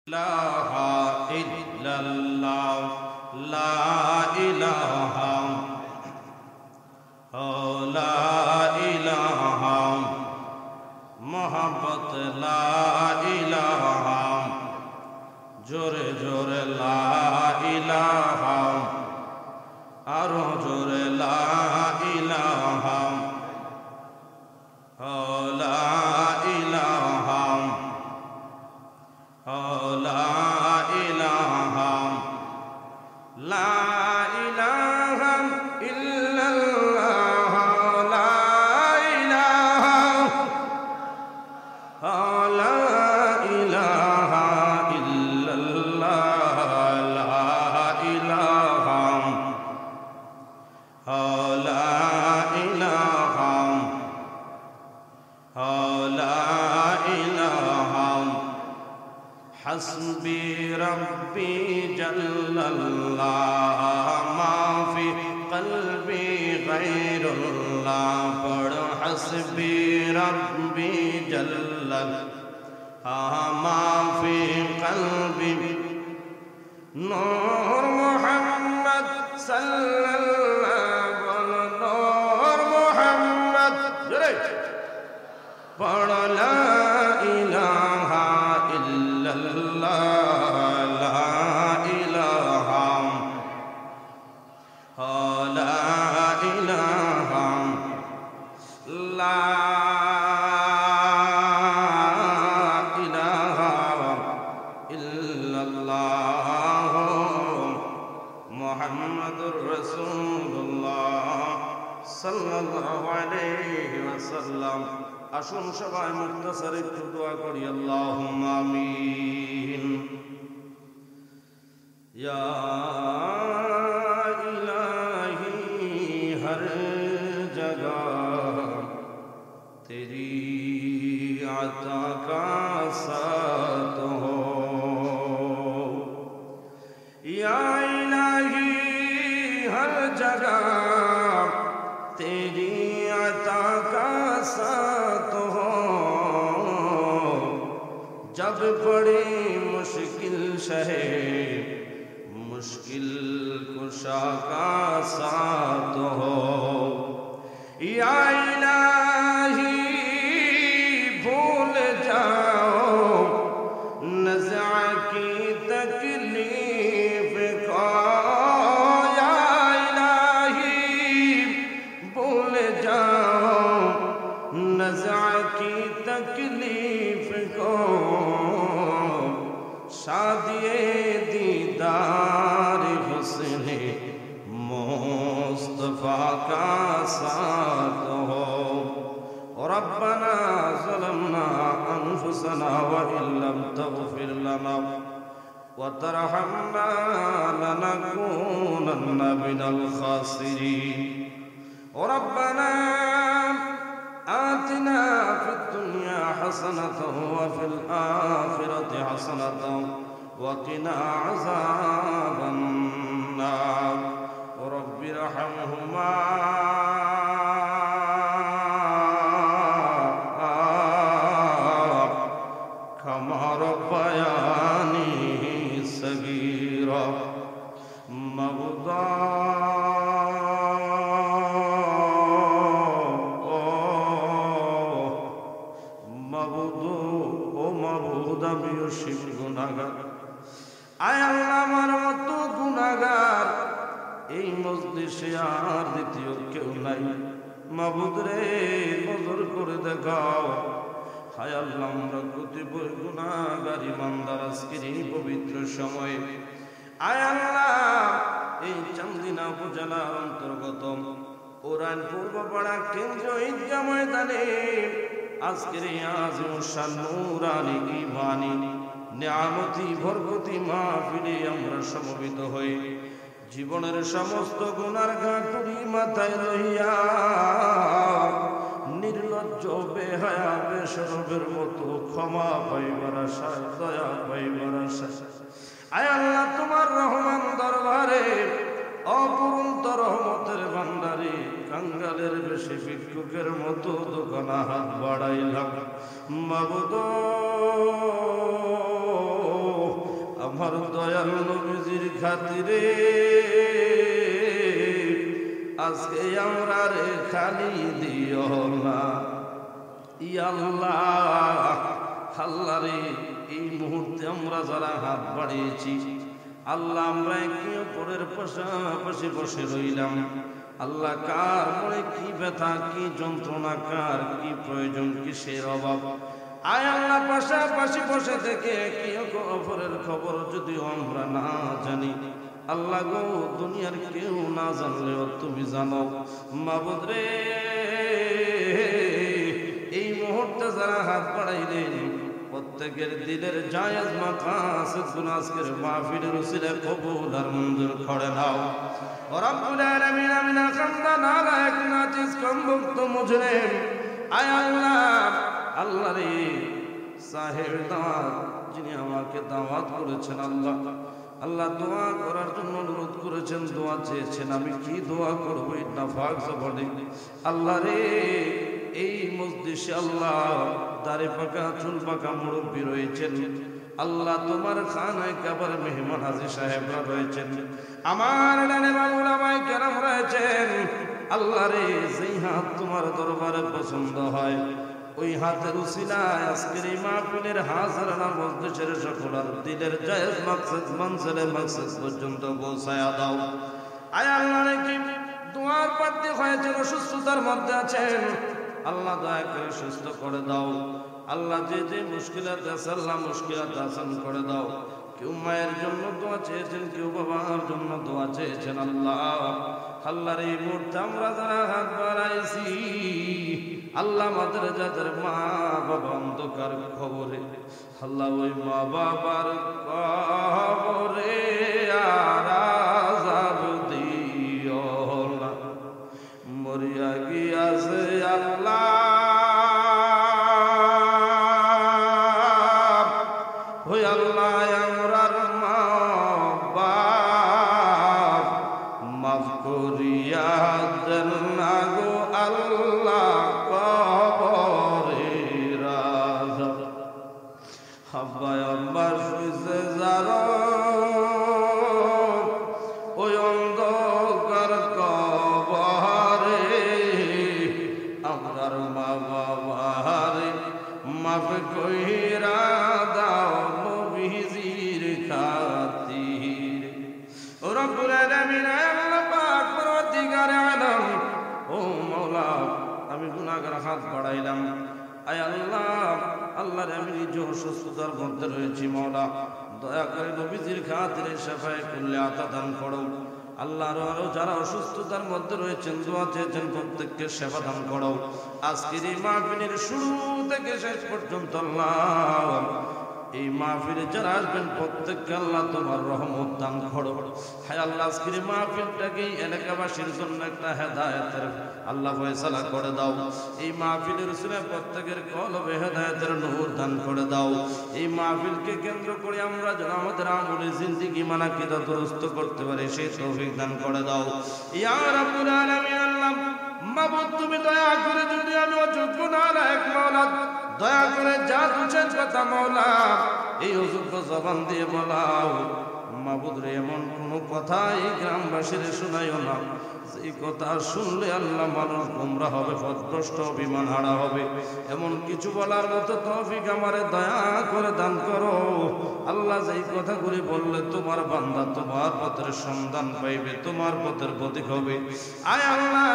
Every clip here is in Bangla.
ইলাহা ইল্লাল্লাহ লা ইলাহা লা ইলাহা মুহাম্মদ লা ইলাহা জোরে জোরে লা ইলাহা আরো জোরে লা ইলাহা লা ইলাহা লা ইলাহা লা ইলাহা ইল্লাল্লাহ লা ইলাহা লা ইলাহা ইল্লাল্লাহ লা ইলাহা লা ইলাহা লা ইলাহা حسبي ربي جل الله ما في قلبي غير الله پڑھ حسبي ربي جل الله ما في قلبي نور محمد صلى الله نور محمد پڑھ لا الہ illallah la ilaha la ilaha la ilaha illallah muhammadur rasulullah sallallahu alayhi wa sallam আসুন সবাই মুক্তাসার একটু দোয়া করি আল্লাহুম্মা আমিন ইয়া ইলাহি হর জগহ তেরি আতা কা সাথ হো ইয়া ইলাহি হর জগহ তেরি আতা কা সাথ जब पड़े मुश्किल शहे मुश्किल कुशा का साथ हो या इलाही भूल जाओ नज़ा की तकलीफ को या इलाही भूल जाओ नज़ा की तकलीफ को शादिए दीदार हुस्ने मुस्तफा का साथ हो रब्बना ज़लमना अनफुसना व इल्लम तग़फिर लना व तरहमना लनकूनन्न मिनल खासिरीन रब्बना آتنا في الدنيا حسنة وفي الآخرة حسنة وقنا عذاب النار رب ارحمهما كما ربياني صغيرا আয় আল্লাহ আমার মতো গুনাহগার এই মজলিসে আর দ্বিতীয় কেউ নাই মাবুদ রে নজর করে দেখাও হায় আল্লাহ আমরা কতিপয় গুনাহগার ইমানদার আজকের এই পবিত্র সময়ে আয় আল্লাহ এই চান্দিনা উপজেলার অন্তর্গত ওরান পূর্বপাড়া কেন্দ্রীয় ঈদগাহ ময়দানে আজকের এই আজিমুশ শান নূরানী ঈমানী নিয়ামতি বরকতি মাহফিলে আমরা সমবেত হই জীবনের সমস্ত গুনার ঘাটুরি মাথায় রহিয়া নির্লজ্জ বেহায়া বেশরমের মতো ক্ষমা পাইবার আশায় দয়া পাইবার আশায় আয় আল্লাহ তোমার রহমান দরবারে অপূরন্ত রহমতের ভান্ডারে কাঙ্গালের বেশি ভিক্ষুকের মতো দোকানা হাত বাড়াইলাম মাবুদ আমার দয়াল নবীজির খাতিরে আজকে আমরা রে খালি দিও না। ইয়া আল্লাহ, আল্লাহ রে, এই মুহূর্তে আমরা যারা হাত বাড়িয়েছি আল্লাহ, আমরা একে অপরের পাশাপাশি বসে রইলাম। আল্লাহ, কার মনে কি ব্যথা, কি যন্ত্রণা, কার কি প্রয়োজন, কিসের অভাব, আয় আল্লাহ পাশাপাশি বসে থেকে একে অপরের খবর যদিও আমরা না জানি, আল্লাহ গো, দুনিয়ার কেউ না জানলেও তুমি জানো। মাবুদ রে, এই মুহূর্তে যারা হাত বাড়াইলেন প্রত্যেকের দিলের জায়েজ মাকাসিদ গুলো আজকের মাহফিলের উসিলায় কবুল আর মঞ্জুর করে নাও। রব্বুল আলামিন, আমিন খান্দা নালায়েক নাচিস কমবক্ত মুজরিম, আয় আল্লাহ, আল্লাহ রে, সাহেব দাওয়াত যিনি আমাকে দাওয়াত করেছেন, আল্লাহ আল্লাহ দোয়া করার জন্য অনুরোধ করেছেন, দোয়া চেয়েছেন, আমি কি দোয়া করবো এটা ফাঁক জবানে। আল্লাহ রে, এই মজলিসে আল্লাহ দাড়ি পাকা চুল পাকা মুরব্বী রয়েছেন, আল্লাহ তোমার খানায় কাবার মেহমান হাজী সাহেবরা রয়েছেন, আমার ডানে বাম উলামায়ে কেরাম রয়েছেন। আল্লাহ রে, যেই হাত তোমার দরবারে পছন্দ হয় ওই হাতের উসিলায় আজকের এই মাহফিলের হাজারানা মজলিসের সকলের দিলের জায়েজ মাকসাদ মনসিলে মাকসাদ পর্যন্ত পৌঁছায়া দাও। আয় আল্লাহ রে, কি দোয়ার প্রার্থী হয়েছেন, অসুস্থতার মধ্যে আছেন, আল্লাহ দয়া করে সুস্থ করে দাও। আল্লাহ যে যে মুশকিলাতে আছে আল্লাহ মুশকিলাত আসান করে দাও। কেউ মায়ের জন্য দোয়া চেয়েছেন, কেউ বাবার জন্য দোয়া চেয়েছেন, আল্লাহ আল্লাহর এই মুহূর্তে আমরা যারা হাত বাড়াইছি আল্লাহ, আমাদের যাদের মা বাবা অন্ধকার খবরে, আল্লাহ ওই মা বাবার কবরে আর আযাব দিও না। মরিয়া গিয়াছে আল্লাহ, ওই আল্লাহ আমরার মা বাপ মাফ করিয়া দেন না গো আল্লাহ, কবরে রাজা আব্বা আব্বা শুইছে যারা ওই অন্ধকার কবরে, আমরার মা বাবারে মাফ কইরা দাও নবীজির খাতিরে। ও রব্বুল আলামিন, আল্লাহ পাক পরওয়ারদিগারে আলম, ও মাওলা, আমি গুনাহগার হাত বাড়াইলাম, আয় আল্লাহ, আল্লাহর আমি নিজে অসুস্থতার মধ্যে রয়েছি, মাওলা দয়া করে নবীজির খাতিরে শাফায়ে কুল্লি আতা দান করো। আল্লাহর আরো যারা অসুস্থতার মধ্যে রয়েছেন, দোয়া চেয়েছেন, প্রত্যেককে সেবা দান করো। আজকের এই মাহফিলের শুরু থেকে শেষ পর্যন্ত আল্লাহ এই মাহফিলে যারা আসবেন প্রত্যেককে আল্লাহ তোমার রহমত দান করো। হায় আল্লাহ, আজকের এই মাহফিলটাকে এলাকাবাসীর জন্য একটা হেদায়েতের আল্লাহ ফয়সালা করে দাও। এই মাহফিলের উসিলায় প্রত্যেকের কলবে হেদায়েতের নূর দান করে দাও। এই মাহফিলকে কেন্দ্র করে আমরা যেন আমাদের আমলে জিন্দেগি মানাকিদা দুরুস্ত করতে পারি সেই তৌফিক দান করে দাও। ইয়া রাব্বুল আলামিন, আল্লাহ মাবুদ, তুমি দয়া করে, যদি আমি অযোগ্য নালায়েক মাওলা, দয়া করে যা দুচেন কথা মাওলা এই অযোগ্য জবান দিয়ে বলাও। মাবুদ রে, এমন কোনো কথা এই গ্রামবাসীর শোনাইও না এই কথা শুনলে আল্লাহ মানুষ গোমরা হবে, পথভ্রষ্ট, বিমান হারা হবে। এমন কিছু বলার মতো তৌফিক আমারে দয়া করে দান করো আল্লাহ। যেই কথাগুলি বললে তোমার বান্দা তোমার পথের সন্ধান পাইবে, তোমার পথের প্রতীক হবে। আয় আল্লাহ,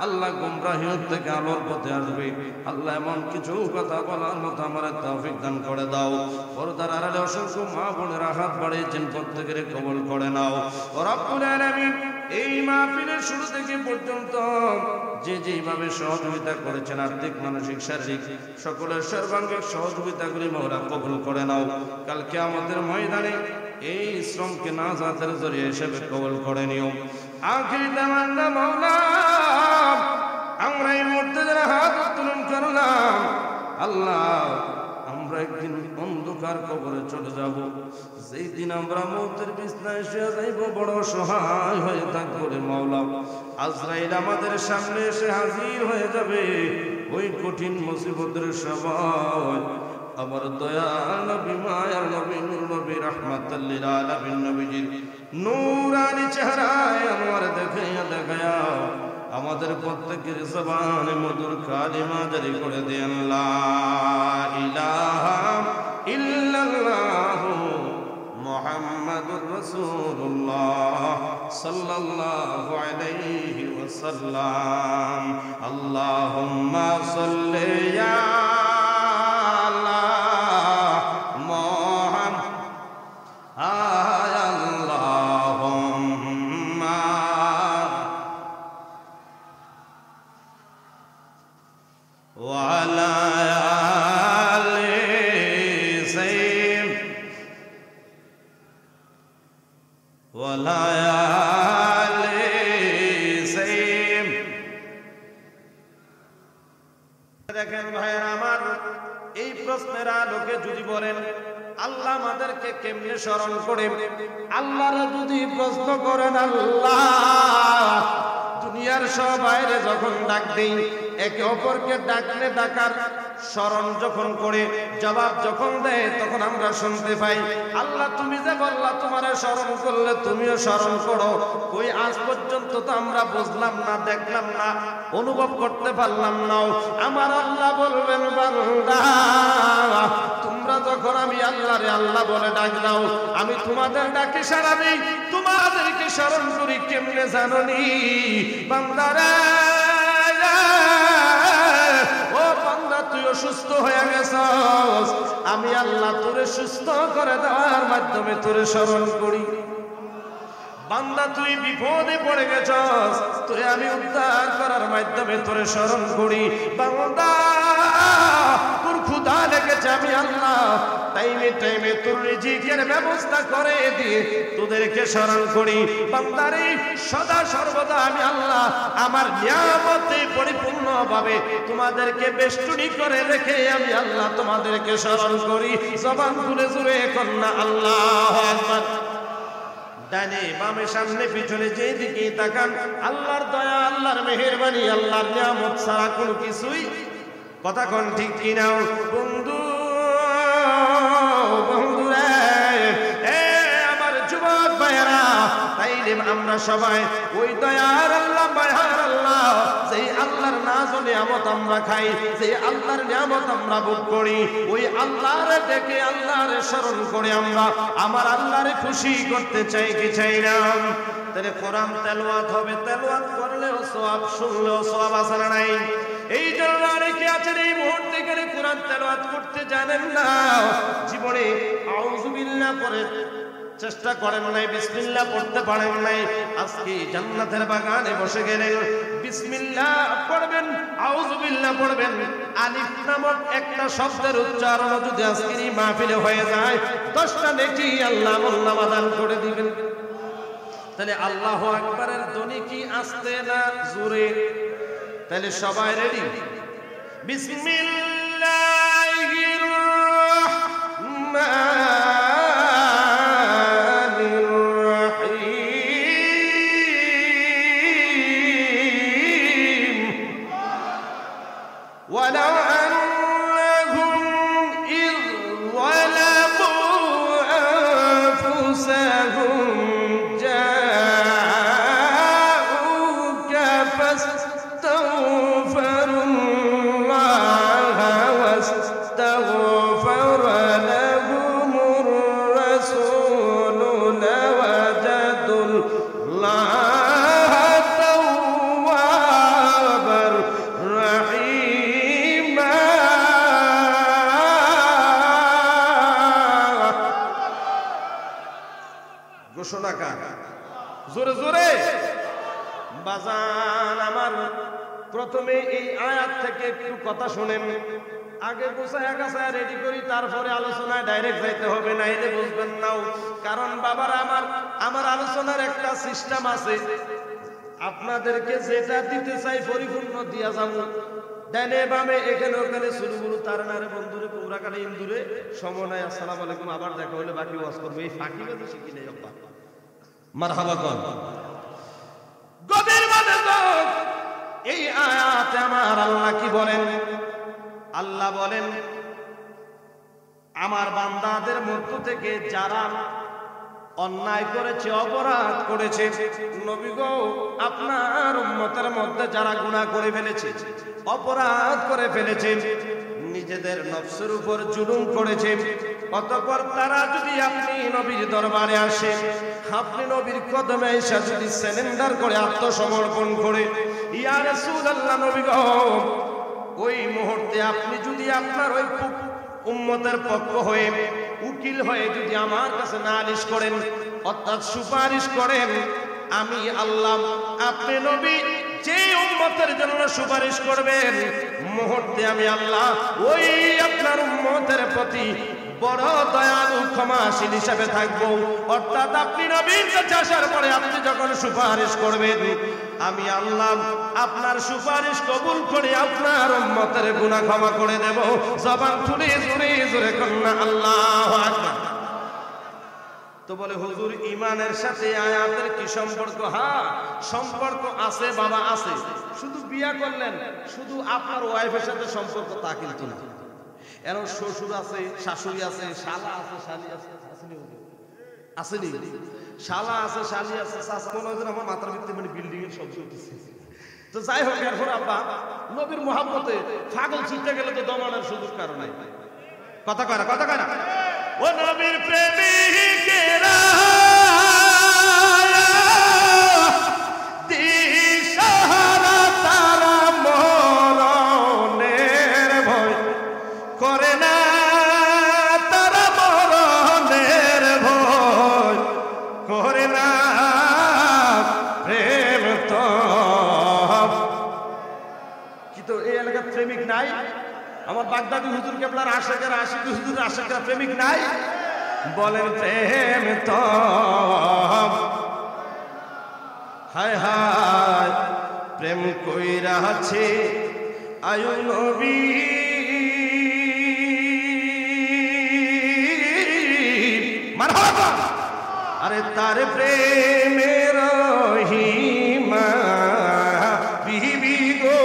আল্লাহ গোমরাহিয়ত থেকে আলোর পথে আসবে। আল্লাহ এমন কিছু কথা বলার মতো আমারে তৌফিক দান করে দাও। পর্দার আড়ালে অসংখ্য মা বোনেরা হাত বাড়িয়েছেন, প্রত্যেকের কবুল করে নাও। রব্বুল আলামিন, এই মাহফিলের শুরু থেকে পর্যন্ত যে যেভাবে সহযোগিতা করেছেন, আর্থিক, মানসিক, শারীরিক সকলের সর্বাঙ্গিক সহযোগিতাগুলি মাওলা কবুল করে নাও। কাল কিয়ামতের ময়দানে এই শ্রমকে নাজাতের জরিয়া হিসেবে কবুল করে নিও। আখিরি তামান্না মাওলা, আমরা এই মুহূর্তে যারা হাত উত্তোলন করলাম আল্লাহ, আমরা একদিন অন্ধকার কবরে চলে যাব। যেই দিন আমরা মৌতের বিছনায় শুয়ে যাইব, বড় সহায় হয়ে থাকবো রে মাওলা। আজরাইল আমাদের সামনে এসে হাজির হয়ে যাবে ওই কঠিন মুসিবতের সময়। আমার দয়াল নবী মায়ার নবী নূর নবী রাহমাতাল লিল আলামিন নবীজির নূরানি চেহারায় আমার দেখাইয়া দেখাইয়া আমাদের প্রত্যেকের জবানে মধুর কালিমা জারি করে দেন লা ইলাহা ইল্লাল্লাহ মুহাম্মাদুর রাসূলুল্লাহ সাল্লাল্লাহু আলাইহি ওয়াসাল্লাম। আল্লাহুম্মা সাল্লি আলা মুহাম্মাদ আল্লাহুম্মা ওয়া আলা দেখেন ভাইয়েরা আমার, এই প্রশ্নের আলোকে যদি বলেন আল্লাহ আমাদেরকে কেমনে স্মরণ করে, আল্লাহর যদি প্রশ্ন করেন আল্লাহ দুনিয়ার সব বাইরে যখন ডাক দেই একে অপরকে ডাকলে ডাকার স্মরণ যখন করে জবাব যখন দেয় তখন আমরা শুনতে পাই আল্লাহ তুমি যে বললা তোমারে স্মরণ করলে তুমিও স্মরণ করো। ওই আজ পর্যন্ত তো আমরা বুঝলাম না, দেখলাম না, অনুভব করতে পারলাম না। আমার আল্লাহ বলবেন বান্দা তোমরা যখন আমি আল্লাহরে আল্লাহ বলে ডাক দাও আমি তোমাদের ডাকে সাড়া দেই, তোমাদেরকে স্মরণ করি কেমনে জানোনি বান্দারা? ও বান্দা তুই অসুস্থ হয়ে গেছস, আমি আল্লাহ তোরে সুস্থ করে দেওয়ার মাধ্যমে তোরে স্মরণ করি। বান্দা তুই বিপদে পড়ে গেছস, তোরে আমি উদ্ধার করার মাধ্যমে তোরে স্মরণ করি। বান্দা তোর ক্ষুধা লেগেছে, আমি আল্লাহ টাইমে টাইমে তোর রিজিকের ব্যবস্থা করে দিয়ে তোদেরকে স্মরণ করি। বান্দারে সদা সর্বদা আমি আল্লাহ আমার নিয়ামতে পরিপূর্ণভাবে তোমাদেরকে বেষ্টনী করে রেখে আমি আল্লাহ তোমাদেরকে স্মরণ করি। জবান খুলে জুড়ে কন্যা আল্লাহু আকবার। ডানে বামে সামনে পিছনে যেদিকে তাকান আল্লাহর দয়া, আল্লাহর মেহেরবানি, আল্লাহর নিয়ামত ছাড়া কোনো কিছুই কথা কোন ঠিক কিনা বন্ধু? বন্ধুরা এ আমার যুবক ভাইয়েরা, তাইলে আমরা সবাই ওই দয়ার আল্লাহ মায়ার আল্লাহ যেই আল্লাহর নাজ ও নিয়ামত আমরা খাই, যে আল্লাহর নিয়ামত আমরা ভোগ করি, ওই আল্লাহরে ডেকে আল্লাহরে স্মরণ করে আমরা আমার আল্লাহরে খুশি করতে চাই কি চাই না? তাহলে কোরআন তেলাওয়াত হবে, তেলাওয়াত করলেও সওয়াব, শুনলেও সওয়াব আছে না নাই? এই জন্য অনেকে আছেন এই মুহূর্তে করে কোরআন তেলাওয়াত করতে জানেন না, জীবনে আউযু বিল্লাহ পড়ে চেষ্টা করেন নাই, বিসমিল্লাহ পড়তে পারেন নাই। আজকে জান্নাতের বাগানে বসে গেলেন, বিসমিল্লাহ পড়বেন, আউযু বিল্লাহ পড়বেন, আলিফ নামক একটা শব্দের উচ্চারণ যদি আজকের এই মাহফিলে হয়ে যায় 10টা নেকি আল্লাহ আমলনামা দান করে দিবেন। তাহলে আল্লাহু আকবারের ধ্বনি কি আস্তে না জোরে? তাহলে সবাই রেডি? বিসমিল্লাহির রাহমানির রাহিম। ওয়ালাউ আন্নাহুম ইয যালামু আনফুসাহুম জোরে জোরে বাজান আমার। প্রথমে এই আয়াত থেকে একটু কথা শুনেন, আগে গোছায়া গাছায়া রেডি করি তারপরে আলোচনায় ডাইরেক্ট যাইতে হবে, না এলে বুঝবেন নাও। কারণ বাবারা আমার আলোচনার একটা সিস্টেম আছে, আপনাদেরকে যেটা দিতে চাই পরিপূর্ণ দিয়া যাবো। ডানে বামে এখানে ওখানে সুরুগুরু তার নারে বন্ধুরে পুরাকালে ইন্দুরে সময়। আসসালামু আলাইকুম, আবার দেখা হলে বাকি ওয়াজ করবো। এই ফাঁকি বাজে শিখি নেই আব্বা। মারহাবা কর গভীর মনোযোগ। এই আয়াতে আমার আল্লাহ কি বলেন? আল্লাহ বলেন আমার বান্দাদের মধ্য থেকে যারা অন্যায় করেছে, অপরাধ করেছে, নবী গো আপনার উম্মতের মধ্যে যারা গুনাহ করে ফেলেছে, অপরাধ করে ফেলেছে, নিজেদের নফসের উপর জুলুম করেছে, অতঃপর তারা যদি আপনি নবীর দরবারে আসে, আপনি নবীর কদমে এসে যদি সারেন্ডার করে, আত্মসমর্পণ করে, ইয়া রাসূলুল্লাহ নবী গো, ওই মুহূর্তে আপনি যদি আপনার ওই উম্মতের পক্ষ হয়ে, উকিল হয়ে যদি আমার কাছে নালিশ করেন, অর্থাৎ সুপারিশ করেন, আমি আল্লাহ, আপনি নবী যে উম্মতের জন্য সুপারিশ করবেন, মুহূর্তে আমি আল্লাহ ওই আপনার উম্মতের প্রতি বড় দয়ালু ক্ষমাশীল হিসেবে থাকবো। অর্থাৎ আপনি নবীর কাছে আসার পরে আপনি যখন সুপারিশ করবেন, আমি আল্লাহ আপনার সুপারিশ কবুল করে আপনার উম্মতের গুনাহ ক্ষমা করে দেব। জবান খুলে জোরে জোরে কন্যা আল্লাহু আকবার। তো বলে হুজুর ঈমানের সাথে আয়াতের কি সম্পর্ক? হ্যাঁ সম্পর্ক আছে বাবা, আছে। শুধু বিয়া করলেন, শুধু আপনার ওয়াইফের সাথে সম্পর্ক তা কিন্তু না। এর শ্বশুর আছে, শাশুড়ি আছে, শালা আছে, শালি আছে, আসেনি? শালা আছে, শালি আছে, মনে হয় আমার মাথার ভিতরে মানে বিল্ডিং এর শব্দ উঠেছে। তো যাই হোক, এরপর আব্বা নবীর মুহাব্বতে পাগল ছুটে গেলে তো দমানোর সুযোগ কারণ নাই। কথা কয় না, কথা কয় না। ও নবীর প্রেমিকেরা দিশাহারা, তারা মরণের ভয় করে না, তারা মরণের ভয় করে না। প্রেম তো কি তো এই এলাকার প্রেমিক নাই? আমার বাগদাদি হুজুর কেবলার আশেকেরা, আশিকি হুজুর আশেকেরা প্রেমিক নাই? বলেন প্রেম তো হায় হায় প্রেম কইরা আছে আয়ু নবী, মারহাবা। আরে তার প্রেমের রহিমা বিবি গো,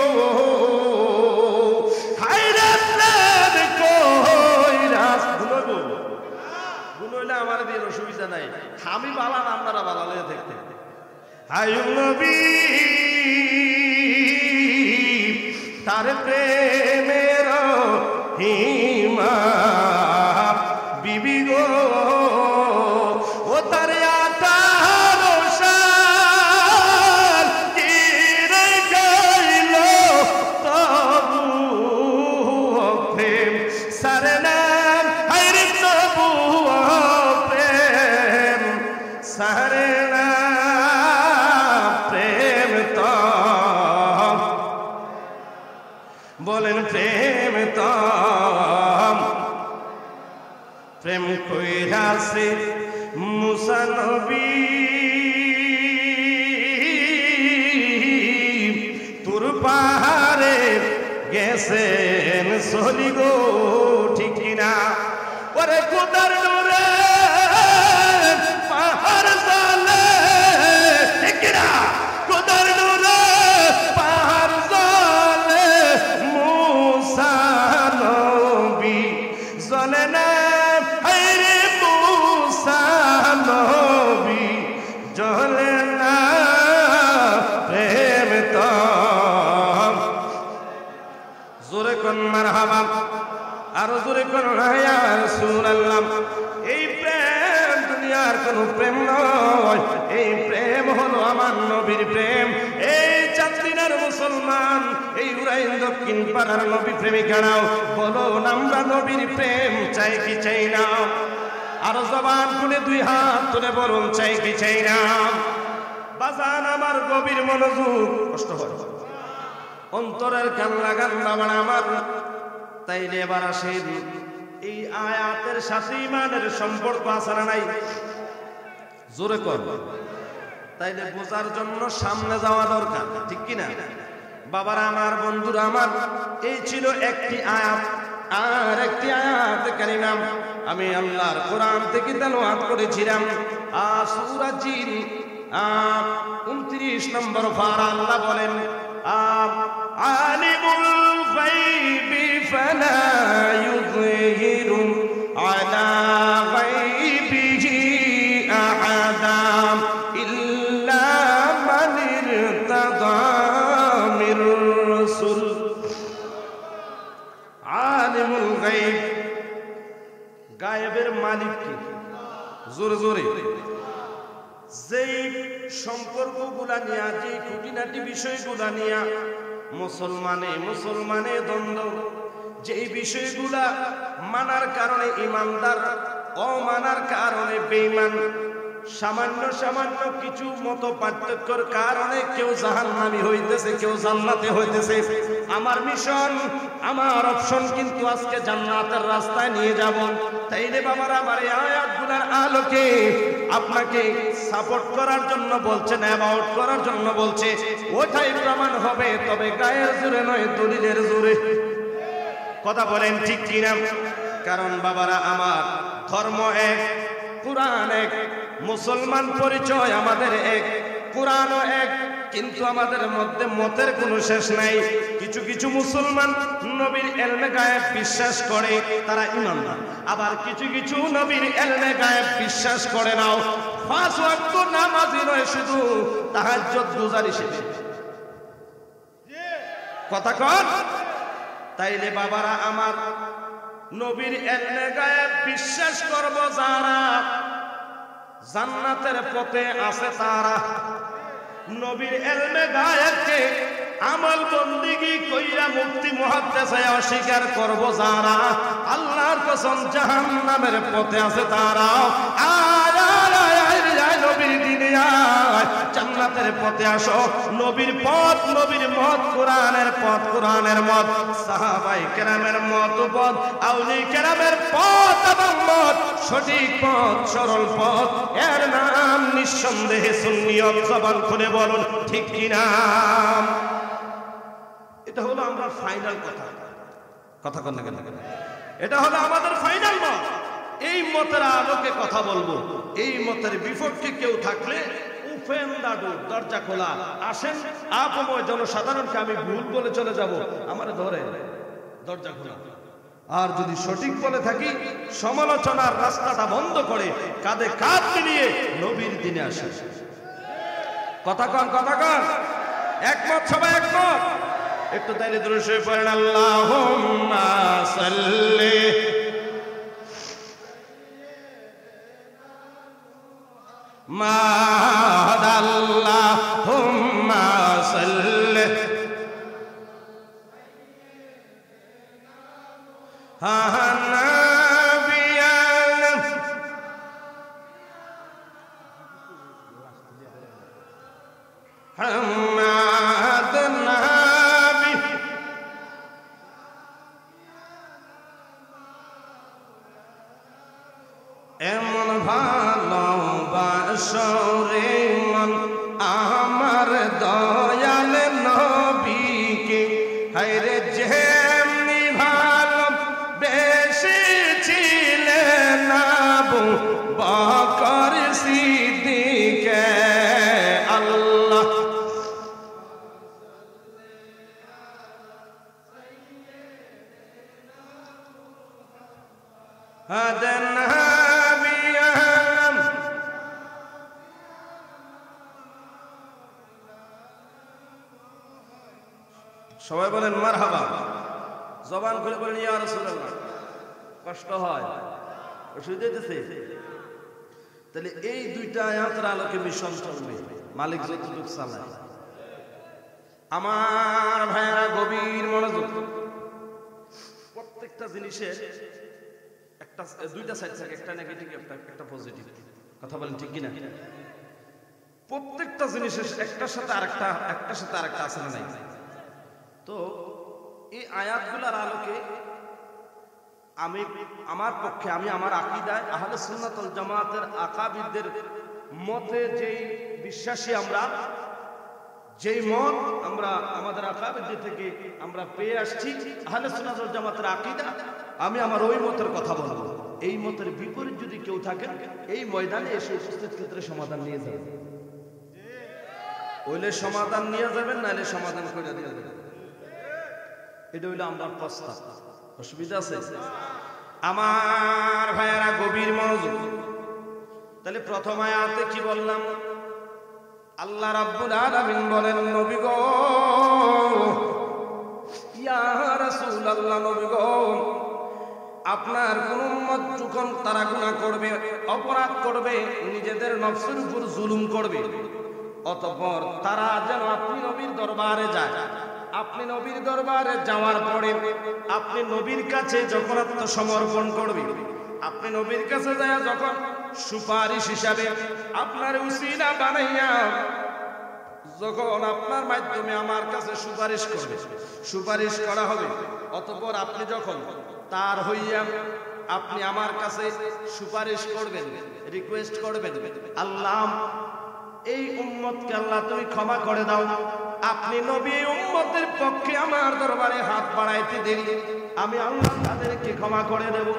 আমার দিয়ে অসুবিধা নাই, আমি বালান আপনারা বালালে দেখতে। আয়ু নবী তার প্রেমের হিমা বিবি গো, ও তার বলেন প্রেম তো প্রেম কইরাছে মুসা নবী, তুর পাহাড়ে গেছেন সলি গো, ঠিক কিনা? ওরে কোদার নূরে পাহাড় জ্বলে, ঠিক কিনা? কোদার নূরে পাহাড় জ্বলে, মুসা নবী জ্বলে না। আরে মুসা নবী জ্বলে না। প্রেম তো জোরে কোন মারহাবা, আরো জোরে কোন ইয়া রাসূলুল্লাহ। এই প্রেম দুনিয়ার কোন প্রেম নয়, এই প্রেম হলো আমার নবীর প্রেম। এই চাঁদদিনার মুসলমান, এই উরাইন দক্ষিণ পাড়ার নবী প্রেমিকারাও বলো, আমরা নবীর প্রেম চাই কি চাই না? আরো জবান খুলে দুই হাত তুলে বলুন, চাই কি চাই না? বাজান আমার গভীর মনোযোগ, কষ্ট হয়, অন্তরের কান লাগান বাবার আমার। তাইলে এবার আসেন, এই আয়াতের সাথে ঈমানের সম্পর্ক আছে না নাই? জোরে কর। তাইলে বোঝার জন্য সামনে যাওয়া দরকার, ঠিক কিনা? বাবারা আমার, বন্ধুরা আমার, এই ছিল একটি আয়াত। আর একটি আয়াত কারিমা আমি আল্লাহর কোরআন থেকে তেলাওয়াত করেছিলাম। সূরা জিন 29 নম্বর পারা। আল্লাহ বলেন, আলিমুল গায়বি ফালা ইউযহিরু أحدا إلا من ارتضى من رسل عالم الغيب গায়েবের মালিক কি জোরে জোরে যেই সম্পর্কগুলা নিয়া যে খুঁটিনাটি বিষয়গুলা নিয়া মুসলমানে দ্বন্দ্ব যেই বিষয়গুলা মানার কারণে ইমানদার অমানার কারণে বেঈমান সামান্য কিছু মত পার্থক্যের কারণে কেউ জাহান্নামী হইতেছে কেউ জান্নাতে হইতেছে আমার মিশন আমার অপশন কিন্তু আজকে জান্নাতের রাস্তায় নিয়ে যাব তাইলে বাবারা আমার এই আয়াতগুলোর আলোকে আপনাকে সাপোর্ট করার জন্য বলছে না অ্যাবাউট করার জন্য বলছে ওটাই প্রমাণ হবে তবে গায়ের জোরে নয় দলিলের জোরে কথা বলেন ঠিক কিনা কারণ বাবারা আমার ধর্ম এক কুরআন এক মুসলমান পরিচয় আমাদের এক কুরআনও এক কিন্তু আমাদের মধ্যে মতের কোনো শেষ নাই কিছু মুসলমান নবীর ইলমে গায়েব বিশ্বাস করে তারা ঈমানদার আবার কিছু নবীর ইলমে গায়েব বিশ্বাস করে নাও পাঁচ ওয়াক্ত নামাজই নয় শুধু তাহাজ্জুদ গুজার হিসেবে কথা কন তাইলে বাবারা আমার নবীর ইলমে গায়েব বিশ্বাস করব যারা জান্নাতের পথে আছে তারা নবীর ইলমে গায়েবকে আমল বন্দেগী কইরা মুক্তি মুহাদ্দিসে অস্বীকার করব যারা আল্লাহর কসম জাহান্নামের পথে আছে তারা নবীর দিনে জান্নাতের পথে আসো নবীর পথ নবীর মত কোরআনের পথ কোরআনের মত সাহাবায়ে কেরামের মত পথ আউলিয়া কেরামের পথ এবং মত সঠিক পথ সরল পথ এর নাম নিঃসন্দেহে সুন্নিয়ত জবান খুলে বলুন ঠিক কি না এটা হলো আমরা ফাইনাল কথা কোন না কেন এটা হলো আমাদের ফাইনাল মত এই মতের আলোকে কথা বলবো এই মতের বিপক্ষে কেউ থাকলে ওপেন দ্য ডোর দরজা খোলা আসেন আপময় জনসাধারণকে আমি ভুল বলে চলে যাব আমারে ধরে দরজা খোলা আর যদি সঠিক বলে থাকি সমালোচনার রাস্তাটা বন্ধ করে কাঁধে কাঁধ মিলিয়ে নবীর দিনে আসে কথা কন একমত সবাই একমত একটু তাইলে দরুদ শরীফ পড়েন আল্লাহুম্মা সাল্লি আল্লাহুম্মা সাল্লি এমন ভালোবাসো রে মন আমার দয়াল নবীকে হায়রে যেমনি ভালো বেশি ছিলেন আবু বকর সিদ্দিক আল্লাহ হাদান সবাই বলেন মারহাবা জবান খুলে বলেন ইয়া রাসূলুল্লাহ কষ্ট হয় অসুবিধা হইতেছে তাহলে এই দুইটা আয়াতের আলোকে মিশন চলবে মালিক যতটুকু চালায় আমার ভাইরা গভীর মনোযোগ প্রত্যেকটা জিনিসের একটা দুইটা সাইড থাকে একটা নেগেটিভ একটা পজিটিভ কথা বলেন ঠিক কিনা প্রত্যেকটা জিনিসের একটার সাথে আরেকটা আছে না নাই তো এই আয়াতগুলোর আলোকে আমি আমার পক্ষে আমি আমার আকীদায় আহলে সুন্নাত ওয়াল জামাতের আকাবিরদের মতে যেই বিশ্বাসী আমরা যেই মত আমরা আমাদের আকাবিরদের থেকে আমরা পেয়ে আসছি আহলে সুন্নাত ওয়াল জামাতের আকীদা আমি আমার ওই মতের কথা বলবো এই মতের বিপরীত যদি কেউ থাকে এই ময়দানে এসে উপস্থিত ক্ষেত্রে সমাধান নিয়ে যাবেন ওইলে সমাধান নিয়ে যাবেন নাইলে সমাধান করে দিয়ে যাবেন এটা হইলো আমরা প্রস্তাব অসুবিধা আছে আমার ভাইয়েরা গভীর মনোযোগ তাহলে প্রথম আয়াতে কি বললাম? আল্লাহ রাব্বুল আলামিন বলেন, নবী গো, ইয়া রাসূলুল্লাহ, নবী গো, আপনার কোন উম্মত যখন তারা গুনাহ করবে, অপরাধ করবে, নিজেদের নফসের উপর জুলুম করবে, অতঃপর তারা যেন আপনি নবীর দরবারে যায়। আপনি নবীর দরবারে যাওয়ার পরে আপনি নবীর কাছে যখন আত্মসমর্পণ করবে, আপনি নবীর কাছে যায় যখন সুপারিশ হিসাবে আপনার উসিলা বানাইয়া যখন আপনার মাধ্যমে আমার কাছে সুপারিশ করবে, সুপারিশ করা হবে, অতঃপর আপনি যখন তার হইয়া আপনি আমার কাছে সুপারিশ করবেন, রিকোয়েস্ট করবেন, আল্লাহ এই উম্মতকে আল্লাহ তুমি ক্ষমা করে দাও, আপনি নবী উম্মতের পক্ষে আমার দরবারে হাত বাড়াইতে দিন, আমি আল্লাহ তাদেরকে ক্ষমা করে দেব।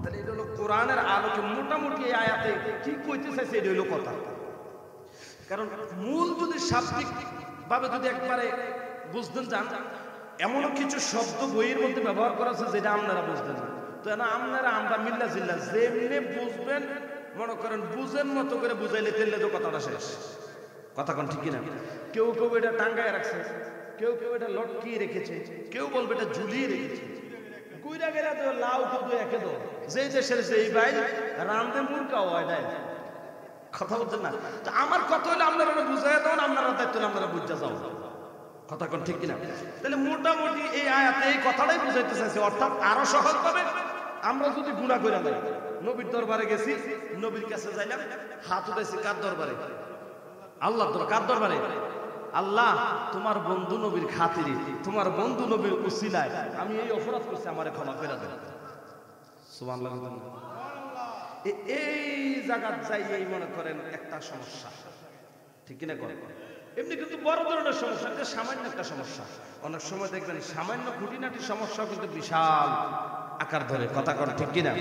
তাহলে এটা হলো কোরআনের আলোকে মোটামুটি এই আয়াতে কি কইতে চাইছে, এটা হলো কথা। কারণ মূল যদি শাব্দিক ভাবে যদি একবারে বুঝতেন চান, এমন কিছু শব্দ বইয়ের মধ্যে ব্যবহার করা আছে যেটা আপনারা বুঝতেন না। তো আপনারা আমরা মিল্লা জিল্লা যেমনি বুঝবেন, মনে করেন বুঝেন মতো করে বুঝাইলে ফেললে তো কথাটা শেষ। কথা কোন ঠিক কিনা? কেউ কেউ এটা টাঙ্গায় রাখছে, কেউ কেউ এটা লটকিয়ে রেখেছে, কেউ বলবে এটা ঝুলিয়ে রেখেছে। কুইরা গেরা তো লাউ কদু একে দো, যে দেশের যেই ভাই রান্দে মুরকাও হয় দেয়। কথা বলছেন না? তো আমার কথা হলে আপনারা বুঝাই দেন, আপনারা দায়িত্ব আপনারা বুঝতে যাও। কথা কোন ঠিক কিনা? তাহলে মোটামুটি এই আয়াতে এই কথাটাই বুঝাইতে চাইছে, অর্থাৎ আরো সহজ ভাবে আমরা যদি গুনাহ করে যাই, নবীর দরবারে গেছি, নবীর কাছে যাইলাম, হাত উঠাইছি কার দরবারে? আল্লাহর দরবারে। কার দরবারে? আল্লাহ তোমার বন্ধু নবীর খাতিরে, তোমার বন্ধু নবীর উসিলায় আমি এই অপরাধ করছি, আমারে ক্ষমা করে দেন। সুবহানাল্লাহ। এই জায়গা যাই এই মনে করেন একটা সমস্যা, ঠিক কিনা? করেন এমনি কিন্তু বড় ধরনের সমস্যা, এটা সামান্য একটা সমস্যা। অনেক সময় দেখবেন সামান্য খুঁটিনাটি সমস্যা কিন্তু বিশাল আকার ধরে। কথা কর ঠিক কিনা?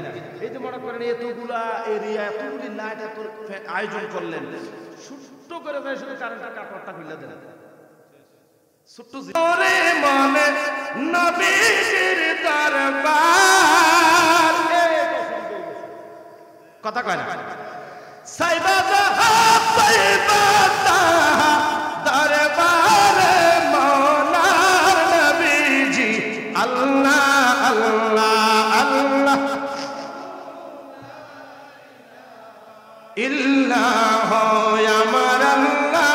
এই যে মনে করেন এতগুলা এরিয়া, এতগুলি লাইট, এত আয়োজন করলেন, ছোট্ট করে ভাই শুধু কারেন্টের কাপড়টা খুলে দেন, ছোট্ট মনে নবীর দরবার। কথা কয় না? সাইবা সাইবা দরবারে মওলার নবীজি, আল্লাহ আল্লাহ আল্লাহ ইল্লাহ আমার আল্লাহ।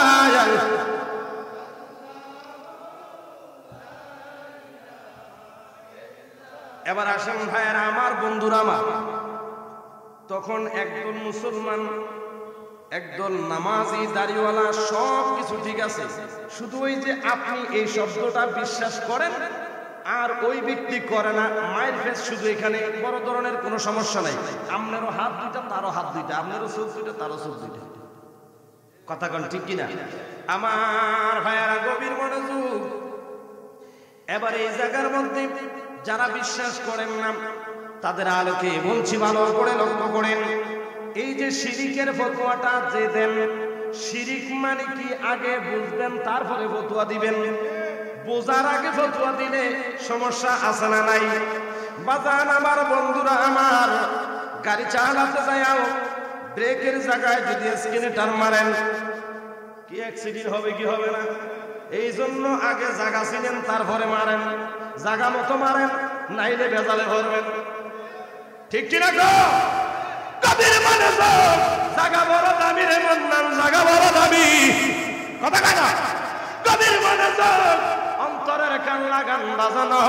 এবার আসেন ভাইয়েরা আমার, বন্ধুরা আমার, তখন একদল মুসলমান, একদল নামাজি, দাড়িওয়ালা, সব কিছু ঠিক আছে, শুধু ওই যে আপনি এই শব্দটা বিশ্বাস করেন আর ওই ব্যক্তি করে না, মায়ের ফেস শুধু এখানে বড় ধরনের কোনো সমস্যা নাই। আপনারও হাত দুইটা, তারও হাত দুইটা, আপনারও চোখ দুইটা, তারও চোখ দুইটা। কথা কন ঠিক কিনা? আমার ভাইয়ারা গভীর মনোযোগ। এবার এই জায়গার মধ্যে যারা বিশ্বাস করেন না তাদের আলোকে বলছি, ভালো করে লক্ষ্য করেন। এই যে শিরিকের ফতোয়াটা যে দেন, শিরিক মানে কি আগে বুঝবেন তারপরে ফতোয়া দিবেন। বোঝার আগে ফতোয়া দিলে সমস্যা আছে না নাই? বাজান আমার বন্ধুরা আমার, গাড়ি চালাতে যাও, ব্রেকের জায়গায় যদি স্কিনেটার মারেন, কি অ্যাক্সিডেন্ট হবে কি হবে না? এই জন্য আগে জায়গা চিনেন, তারপরে মারেন, জায়গা মতো মারেন, নাইলে ভেজালে ভরবেন। ঠিক কিনা গো? কবির মানে জায়গা বড় দামি রে মন্নান, জায়গা বড় দামি। কথা কয় না? কবির মানে অন্তরের কান লাগান বাজানো।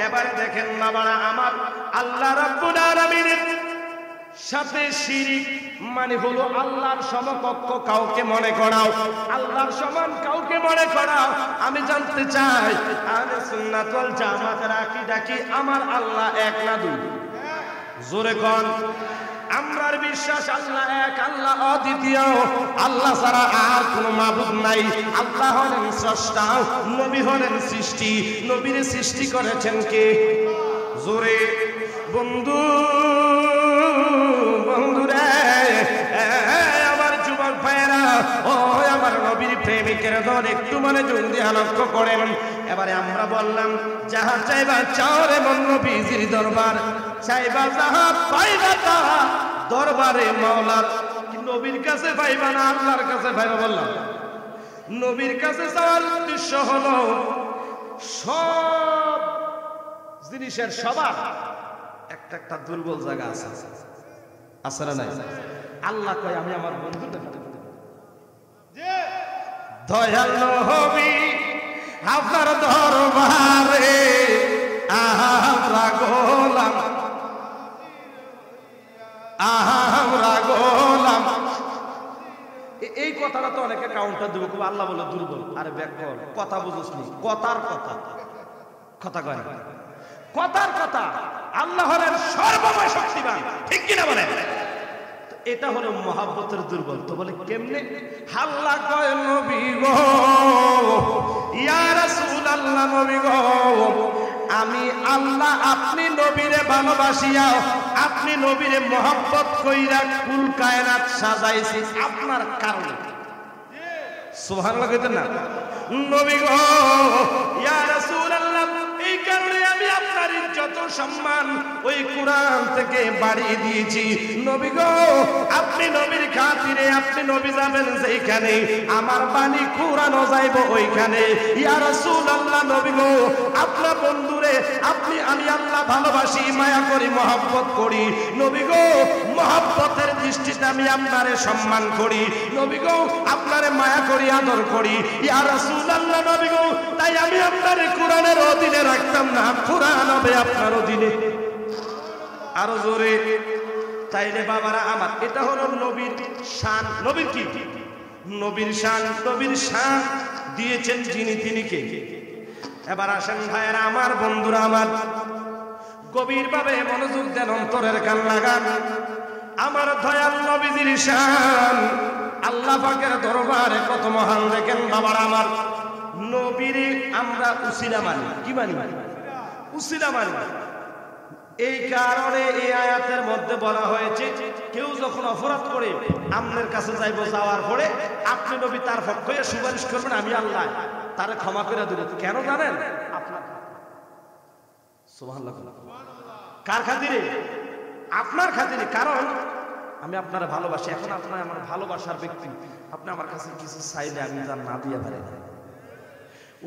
এবারে দেখেন না বাড়া, আমার আল্লাহ রাব্বুল আলামিনের সাথে শিরিক মানে হলো আল্লাহর সমকক্ষ কাউকে মনে করাও, আল্লাহর সমান কাউকে মনে করাও। আমি জানতে চাই আহলে সুন্নাত ওয়াল জামাতের আকীদা কি আমার আল্লাহ এক না দুই? জোরে কোন। আমরার বিশ্বাস আল্লাহ এক, আল্লাহ অদ্বিতীয়, আল্লাহ ছাড়া আর কোনো মাবুদ নাই। আল্লাহ হলেন স্রষ্টা, নবী হলেন সৃষ্টি। নবীর সৃষ্টি করেছেন কে? জোরে বন্ধু, বন্ধুরে আমার যুবক ভাইয়েরা, ও আমার নবীর প্রেমিকের দল, একটু মানে জলদি লক্ষ্য করেন। এবারে আমরা বললাম যাহা চাইবা চাও রে মন নবীজির দরবার, চাইবা যাহা পাইবা তাহা দরবারে মাওলার। নবীর কাছে পাইবা না আল্লাহর কাছে পাইবা? বললাম নবীর কাছে যাওয়ার উদ্দেশ্য হলো সব জিনিসের সবার একটা একটা দুর্বল জায়গা আছে, আছে না নাই? আল্লাহ কয় আমি আমার বন্ধুর দয়াল নবী আপনার দরবারে আমরা গোলাম, আমরা গোলাম। এই কথাটা তো অনেকে কাউন্টার দেবো, খুব আল্লাহ বলে দুর্বল। আরে ব্যাকল কথা বুঝোস নি, কথার কথা, কথা কয় না, কথার কথা। আল্লাহ হলেন সর্বময় শক্তিমান, ঠিক কিনা বলে? এটা হলো মহাব্বতের দুর্বল। তো বলে কেমনে? আল্লাহ কয় নবী গো, ইয়া রাসূলুল্লাহ, নবী গো আমি আল্লাহ আপনি নবীরে ভালোবাসিয়া আপনি নবীরে মহব্বত কইরা কুল কায়নাত সাজাইছি আপনার কারণে। সুবহানাল্লাহ কইতেন না? নবী গো ইয়া রাসূলুল্লাহ, এই কারণে আমি আপনার যত সম্মান ওই কোরআন থেকে বাড়িয়ে দিয়েছি। নবী গো আপনি নবীর খাতিরে আপনি নবী যাবেন যেখানে আমার বাণী কোরআনও যাইব ওইখানে। ইয়া রাসূলুল্লাহ, নবী গো আপনার বন্ধুরে আপনি আমি আল্লাহ ভালোবাসি, মায়া করি, মহব্বত করি। নবী গো মহব্বতের দৃষ্টিতে আমি আপনারে সম্মান করি। নবী গো আপনারে মায়া করি, আদর করি। ইয়া রাসূলুল্লাহ, নবী গো তাই আমি আপনারে কোরআনের অধীনে রাখতাম না, কোরআন হবে আপনার অধীনে। আরো জোরে। তাইলে বাবারা আমার, এটা হলো নবীর শান। নবীর কি? নবীর শান। নবীর শান দিয়েছেন যিনি, তিনি কে? এবার আসেন ভাইয়েরা আমার, বন্ধুরা আমার, গভীরভাবে মনোযোগ দেন, অন্তরের কান লাগান। আমার দয়াল নবীজির শান আল্লাহ পাকের দরবারে কত মহান দেখেন বাবারা আমার। নবীরে আমরা উসিলা মানি। কি মানি? উসিলা মানি। এই কারণে এই আয়াতের মধ্যে বলা হয়েছে কেউ যখন অপরাধ করে আপনার কাছে যাইব, যাওয়ার পরে আপনি নবী তার পক্ষে সুপারিশ করবেন, আমি আল্লাহ তারে ক্ষমা করে দেব। কেন জানেন? আপনার সুবহানাল্লাহ। কার খাতিরে? আপনার খাতিরে। কারণ আমি আপনারা ভালোবাসি। এখন আপনার আমার ভালোবাসার ব্যক্তি, আপনি আমার কাছে কিছু চাইলে আমি যা না দিয়ে পারি না।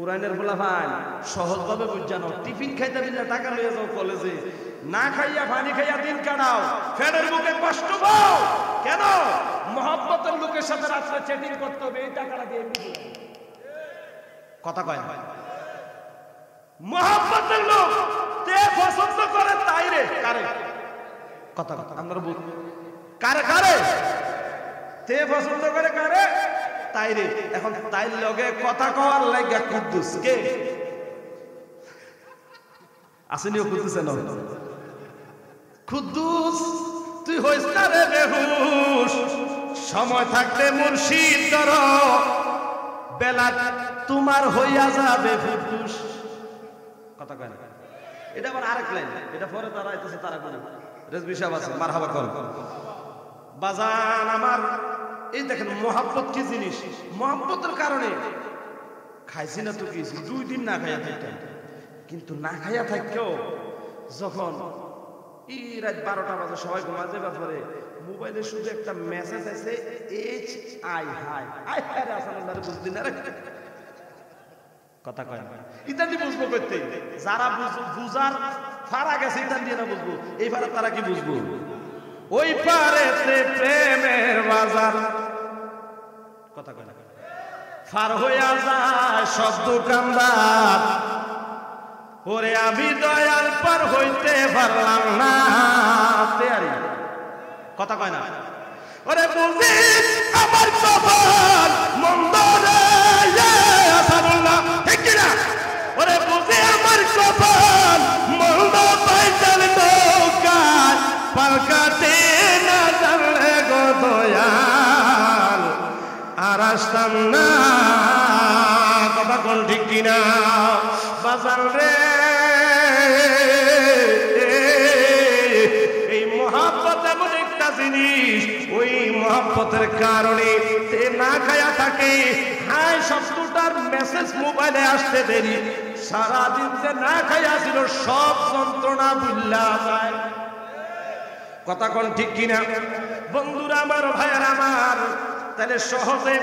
উরাইনের বলা ভাই সহজভাবে বুঝানো, টিফিন খাইতে দিলে টাকা লইয়া যাও কলেজে, না খাইয়া পানি খাইয়া দিন কাটাও, ফেডের বুকে কষ্ট পাও। কেন? মহব্বতের লোকের সাথে রাত্রে চ্যাটিং করতে হবে, এই টাকাটা দিয়ে কথা কয় না। মহব্বতের লোক তে পছন্দ করে তাই রে কারে কথা কথা আমরা বল কারে কারে তে পছন্দ করে কারে তাই রে। এখন তাই লগে কথা কওয়ার লাগে কুদ্দুস কে আসেনিও কুদ্দুস না কুদ্দুস তুই হইস না রে বেহুশ, সময় থাকতে মুর্শিদ ধরো, বেলা তোমার হইয়া যাবে ফুটুস। কথা কয় না। এটা আবার আরেক লাইন, এটা পরে তারা আইতেছে, তারা করে রেজবি সাহেব আছে মারহাবা কর বাজান আমার। এই দেখেন মোহাব্বত কি জিনিস। মোহাব্বতের কারণে খাইছি না তো কিছু 2 দিন না খাইয়া থাকতাম, কিন্তু না খাইয়া থাকতেও যখন এই রাত 12টা বাজে সবাই ঘুমা যাবার পরে মোবাইলে শুধু একটা মেসেজ আছে, HI হাই আই হাই রে আসলে বুঝলি না রে কথা কয় না। ইতান দিয়ে বুঝবো করতে যারা বুঝার ফারা গেছে, ইতান দিয়ে না বুঝবো, এই ফারা তারা কি বুঝবো? ওই পারেতে প্রেমের বাজার কথা কয় না, ফার হইয়া যায় সব দোকানদার, ওরে আমি দয়াল পার হইতে পারলাম না তেয়ারি কথা কয় না। ওরে বুঝি আমার কপাল মন্দ রে আসাদুল্লাহ ঠিক কিনা? ওরে বুঝি আমার কপাল মন্দ পাইতাল নৌকায় পালকাতে না জানলে গো দয়াল আর আসতাম না কথা কোন ঠিক কিনা বাজার রে। এই মোহাব্বত মহব্বত এমন একটা জিনিস, ওই মহব্বতের কারণে সে না খায়া থাকে। হাই শব্দটার মেসেজ মোবাইলে আসতে দেরি, সারাদিন যে না খায়া ছিল সব যন্ত্রণা ভুলা যায়। কথা কোন ঠিক কিনা বন্ধুরা আমার, ভাইয়ার আমার? তাহলে সহজে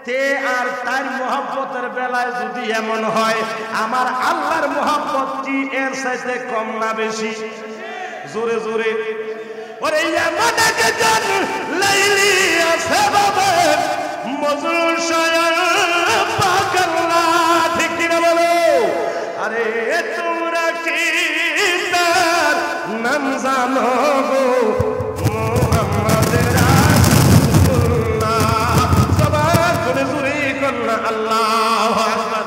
তে আর তার মহব্বতের বেলায় যদি এমন হয়, আমার আল্লাহর মহব্বত কি এর চাইতে কম না বেশি? জোরে জোরে ওরে আমাকে জান লাইলি আছে বাবা মজনু শায়ার পাগল্লাহ, ঠিক কিনা বলো? আরে তোমরা কি তার নাম জানো গো? মুহাম্মদ রাসূলুল্লাহ। সবার জোরে জোরে কন্না আল্লাহু আকবার।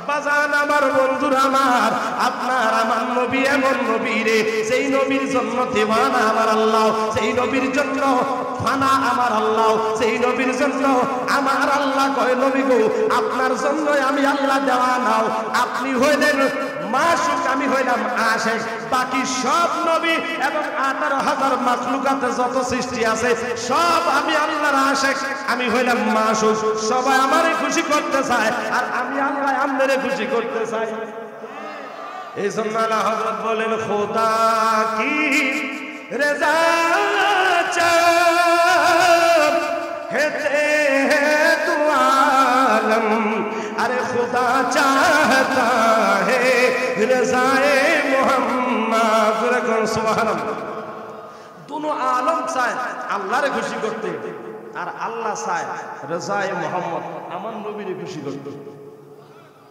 বাজান আমার বন্ধুরা আমার, আপনার আমার নবী এমন নবী রে, সেই নবীর জন্য দিওয়ানা আমার আল্লাহ, সেই নবীর জন্য ফানা আমার আল্লাহ, সেই নবীর জন্য আমার আল্লাহ কয় নবী গো আপনার জন্য আমি আল্লাহ দেওয়ানাও। আপনি হইলেন মাসুক, আমি হইলাম আশিক। বাকি সব নবী এবং 18,000 মাখলুকাতে যত সৃষ্টি আছে সব আমি আল্লাহর আশিক, আমি হইলাম মাসুক। সবাই আমারে খুশি করতে চায় আর আমি আল্লাহ আপনারে খুশি করতে চাই। এই জন্য আল্লাহ হযরত বলেন খোদা কি রেজা হেতে তু আলম, अरे खुदा चाहता है रज़ाए मोहम्मद सुभान अल्लाह। दोनों आलम चाहे अल्लाह रे खुशी करते और अल्लाह चाहे रज़ाए मोहम्मद আমার নবীরে খুশি করতে।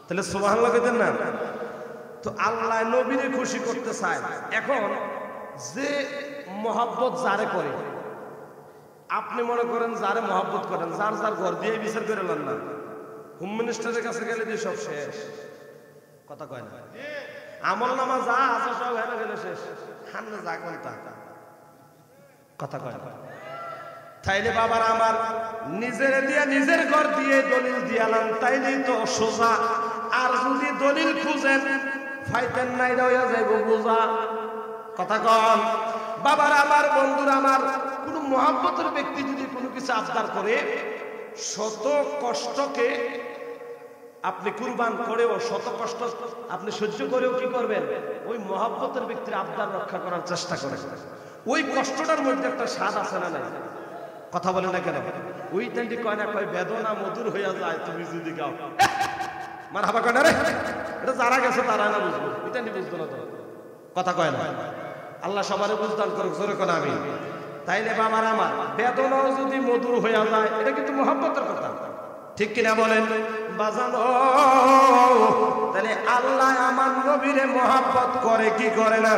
তাহলে সুবহানাল্লাহ কইতেন না? তো আল্লাহ নবীরে খুশি করতে চায়। এখন যে মহব্বত যারে করে, আপনি মনে করেন যারে মহব্বত করেন, যার যার ঘর দিয়ে বিচার করে নেন না, হোম মিনিস্টারের কাছে গেলে দিয়ে সব শেষ। কথা কয় না? আমল নামা যা আছে সব হেরে গেলে শেষ, হান্নে যা কোনটা কথা কয় না। তাইলে বাবার আমার নিজের দিয়ে নিজের ঘর দিয়ে দলিল দিয়ালাম, তাইলেই তো সোজা। আর যদি দলিল খুঁজেন ফাইতেন নাই রইয়া যাইব বোঝা। কথা কন বাবার আমার, বন্ধুরা আমার, কোন মহব্বতের ব্যক্তি যদি কোনো কিছু আবদার করে, শত কষ্টকে আপনি কুরবান করেও, শত কষ্ট আপনি সহ্য করেও কি করবেন? ওই মহব্বতের ব্যক্তির আবদার রক্ষা করার চেষ্টা করে। ওই কষ্টটার মধ্যে একটা স্বাদ আছে না নাই? কথা বলে না কেন? ওই টাইমটি কয় না, কয় বেদনা মধুর হইয়া যায় তুমি যদি গাও। মারহাবা কয় না রে? এটা যারা গেছে তারা না বুঝবো, ওই টাইমটি বুঝতো না তো। কথা কয় না? আল্লাহ সবারই বুঝদান করুক, জোরে কোন আমি। তাইলে বাবার আমার বেদনাও যদি মধুর হইয়া যায়, এটা কিন্তু মহব্বতের কথা, ঠিক কিনা বলেন বাজানো? তাহলে আল্লাহ আমার নবীরে মহব্বত করে কি করে না?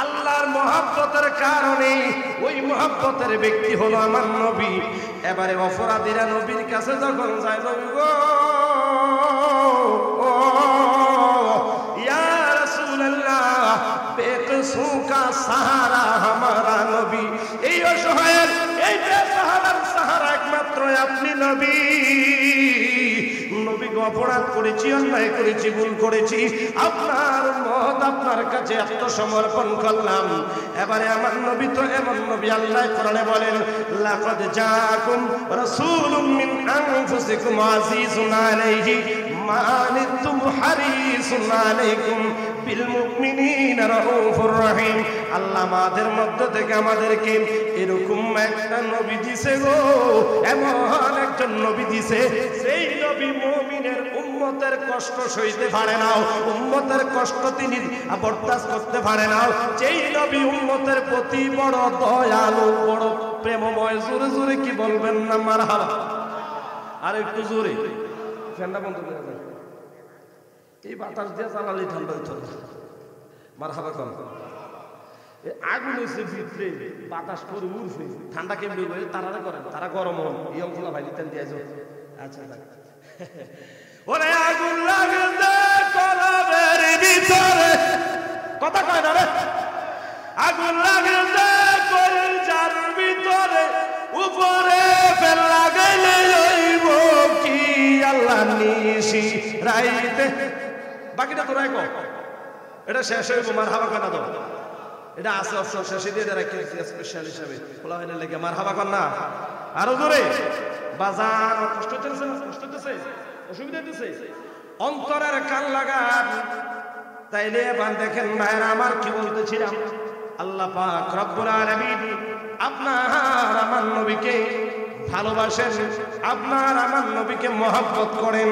আল্লাহর মহব্বতের কারণে ওই মহব্বতের ব্যক্তি হলো আমার নবী। এবারে অপরাধীরা নবীর কাছে যখন যায়, নবী গো ইয়া রাসূলুল্লাহ বেকসু কা সাহারা হামারা নবী, এই অসহায়ের এই বেসাহারার সাহারা একমাত্র আপনি নবী। নবী অপরাধ করেছি, অন্যায় করেছি, ভুল করেছি, আপনার মত আপনার কাছে আত্মসমর্পণ করলাম। এবারে আমার নবী তো এমন নবী, আল্লাহ কোরআনে বলেন লাকাদ জাআকুম রাসূলুম মিন আনফুসিকুম আজিজুন আলাইহি মা আনিতুম হারিসুন আলাইকুম বিল মুমিনিনা রাউফুর রহিম। আল্লাহ আমাদের মধ্য থেকে আমাদেরকে এরকম একটা নবী দিছে গো, এমন একজন নবী দিছে, সেই নবী মুমিনের উম্মতের কষ্ট সইতে পারে না, উম্মতের কষ্ট তিনি বরদাস্ত করতে পারে না। যেই নবী উম্মতের প্রতি বড় দয়ালু, বড় প্রেমময়, জোরে জোরে কি বলবেন না মারহাবা? আর একটু জোরে ফ্যানটা বন্ধ করে দেন, এই বাতাস দিয়ে জ্বালালি ঠান্ডা হইতো না। মারহাবা কম, আগুন হয়েছে ভিতরে, বাতাস করে উঠছে, ঠান্ডা কেমনি হয়ে তারা করেন, তারা গরম হন ইয়ং খোলা ভাই নিতেন দিয়ে যাও। আচ্ছা ওরে আগুন লাগবে কলবের ভিতরে, কথা কয় না রে? আগুন লাগবে কলজার ভিতরে, উপরে ফেল লাগাইলে হইব কি আল্লাহ নিশি রাইতে। বাকিটা তোরাই কর, এটা শেষ হইব। মারহাবা কেন দাও? এটা আছে অপশন শেষে দিয়ে রাখছি স্পেশাল হিসাবে বলা হয় না লেগে মারহাবা কর না আরো জোরে বাজার কষ্ট হচ্ছে না কষ্ট হচ্ছে অসুবিধা হচ্ছে অন্তরের কান লাগান তাইলে এবার দেখেন ভাইরা আমার কি বলতেছিলাম আল্লাহ পাক রব্বুল আলামিন আপনার আমার নবীকে ভালোবাসেন আপনার আমার নবীকে মহব্বত করেন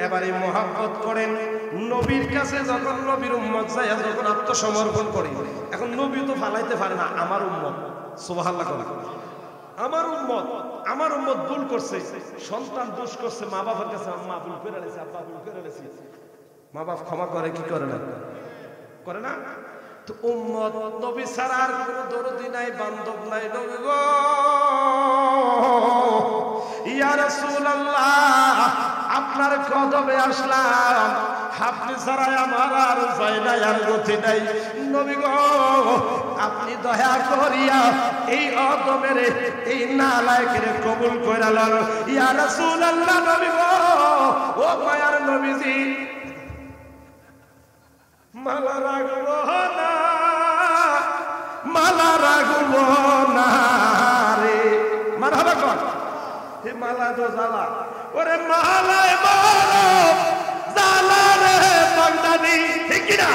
এবারে মহব্বত করেন নবীর কাছে যখন নবীর উম্মত যায় যখন আত্মসমর্পণ করে এখন নবী তো ফালাইতে পারে না আমার উম্মত সুবহানাল্লাহ আমার উম্মত ভুল করছে সন্তান দোষ করছে মা বাবার কাছে মা ভুল করে রয়েছে আব্বা ভুল করে রয়েছে মা বাপ ক্ষমা করে কি করে না তো উম্মত নবী ছাড়া আর কোনো দরদি নাই বান্ধব নাই নবী গো ইয়া রাসূলুল্লাহ আপনার কদমে আসলাম আপনি ছাড়া আমার আর উপায় নাই আর গতি নাই নবী গো আপনি দয়া করিয়া এই অদমের এই নালায়েকের কবুল কইরা লন ইয়া রাসূলুল্লাহ নবী গো ও মায়ার নবীজি মালা রাখবো না রে মারহাবা কর হে মালা তো জ্বালা ওরে মালায় বরফ জ্বালা রে বান্দানি ঠিক না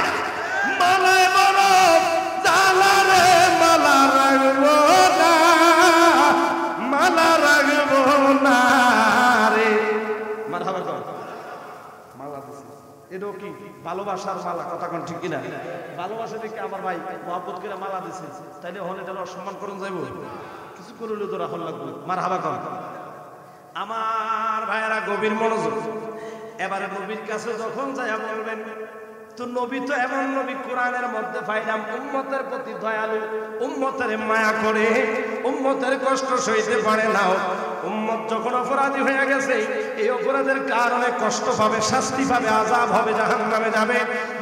মালায় বরফ জ্বালা রে মালা রাখবো না রে মারহাবা কর মালা এটাও কি ভালোবাসার মালা কথা কোন ঠিক কিনা ভালোবাসা দেখে আমার ভাই মহব্বত করে মালা দিছে তাইলে হলে তাহলে অসম্মান করুন যাইব কিছু করলে তো রাখল লাগবে মারহাবা কর আমার ভাইয়েরা গভীর মনোযোগ এবারে নবীর কাছে যখন যাইয়া বলবেন তো নবী তো এমন নবী কোরআনের মধ্যে পাইলাম উম্মতের প্রতি দয়ালু উম্মতের মায়া করে উম্মতের কষ্ট সইতে পারে না উম্মত যখন অপরাধী হয়ে গেছে এই অপরাধের কারণে কষ্ট পাবে শাস্তি পাবে আযাব হবে জাহান্নামে যাবে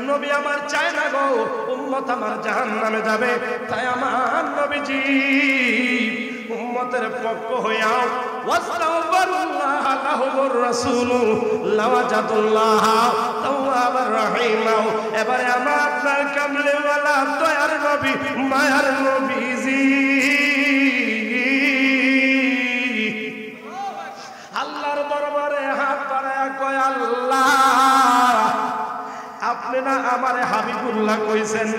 নবী আমার চায় না গো উম্মত আমার জাহান্নামে যাবে তাই আমার নবীজি উম্মতের পক্ষ হইয়াও ওয়াস্তাগফিরুল্লাহ লাহুমুর রাসূল লাওয়াজাতুল্লাহ তাওয়াবার রহিমা এবারে আমার আপনার কামলেওয়ালা দয়ার নবী মায়ার নবীজি আল্লাহর দরবারে হাত বাড়ায়া কয় আল্লাহ আপনি না আমারে হাবিবুল্লাহ কইছেন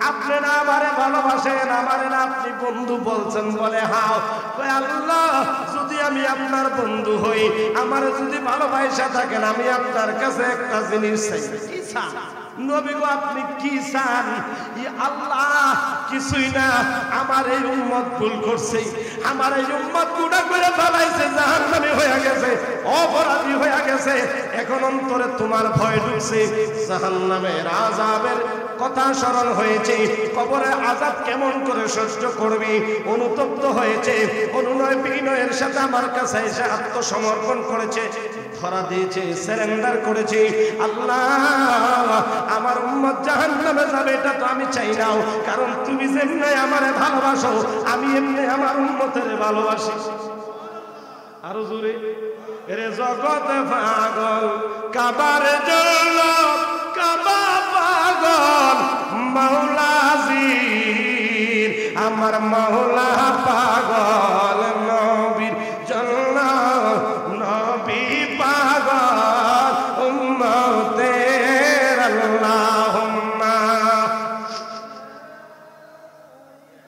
আপনি না আমারে ভালোবাসেন আমারে না আপনি বন্ধু বলছেন বলে হ্যাঁ কয় আল্লাহ যদি আমি আপনার বন্ধু হই আমারে যদি ভালোবাসা থাকেন আমি আপনার কাছে একটা জিনিস চাই কি চান নবী গো আপনি কি চান আল্লাহ কিছুই না আমার এই উম্মত ভুল করছে আমার এই উম্মত গুনাহ করে ফেলাইছে জাহান্নামী হয়ে গেছে অপরাধী হয়ে গেছে এখন অন্তরে তোমার ভয় ঢুকছে জাহান্নামের আযাবের কথা স্মরণ হয়েছে কবরে আযাব কেমন করে সহ্য করবি অনুতপ্ত হয়েছে অনুনয় বিনয়ের সাথে আমার কাছে এসে আত্মসমর্পণ করেছে ধরা দিয়েছে সারেন্ডার করেছে আল্লাহ আমার উম্মত জাহান্নামে যাবে এটা তো আমি চাই না কারণ তুমি যেমনি আমারে ভালোবাসো আমি এমনি আমার উম্মতের ভালোবাসি আরো জোরে রে জগৎ পাগল কাবার জন্য কাবা পাগল মাওলাজির আমার মাওলা পাগল নবীর জন্য নবী পাগল উম্মতের আল্লাহুম্মা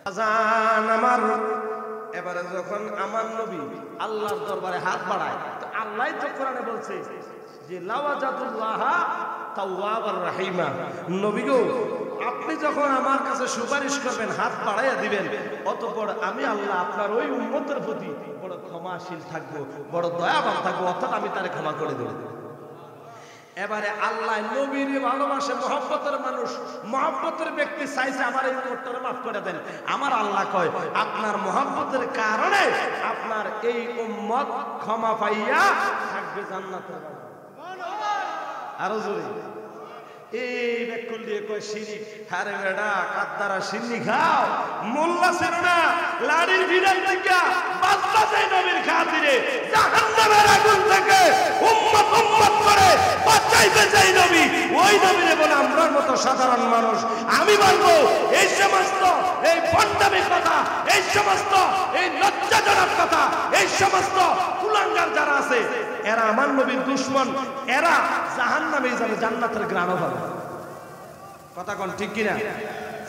আজান আমার এবারে যখন আমার নবী আল্লাহর দরবারে হাত বাড়ায় তো আল্লাহই তো কোরআনে বলছে যে লাওয়াজাতুল্লাহ তাওয়াবার রহিমা নবী গো আপনি যখন আমার কাছে সুপারিশ করবেন হাত বাড়াইয়া দিবেন অতঃপর আমি আল্লাহ আপনার ওই উম্মতের প্রতি বড় ক্ষমাশীল থাকবো বড় দয়াবান থাকবো অর্থাৎ আমি তারে ক্ষমা করে দেব এবারে আল্লাহ নবীর ভালোবাসে মহব্বতের মানুষ মহব্বতের ব্যক্তি চাইছে আমার এই উম্মতটারে মাফ করে দেন আমার আল্লাহ কয় আপনার মহব্বতের কারণে আপনার এই উম্মত ক্ষমা পাইয়া থাকবে জান্নাতে আরো জোরে এই বেকুল দিয়ে কয় শিরিক। আরে বেটা কাদ্দারা সিন্নি খাও, মোল্লা ছিল না লাড়ির ভিড়ার থেকে বাঁচতে চাই নবীর খাতিরে, জাহান্নামের আগুন থেকে উম্মত উম্মত করে বাঁচাইতে চাই নবী। ওই নবীরে বলে আমরার মতো সাধারণ মানুষ আমি বলবো এই সমস্ত এই ফন্ডামি কথা, এই সমস্ত এই লজ্জাজনক কথা, এই সমস্ত কুলাঙ্গার যারা আছে এরা আমার নবীর দুশমন, এরা জাহান্নামে যাবে, জান্নাতের গ্রাণ হবে। কথা কোন ঠিক কিনা?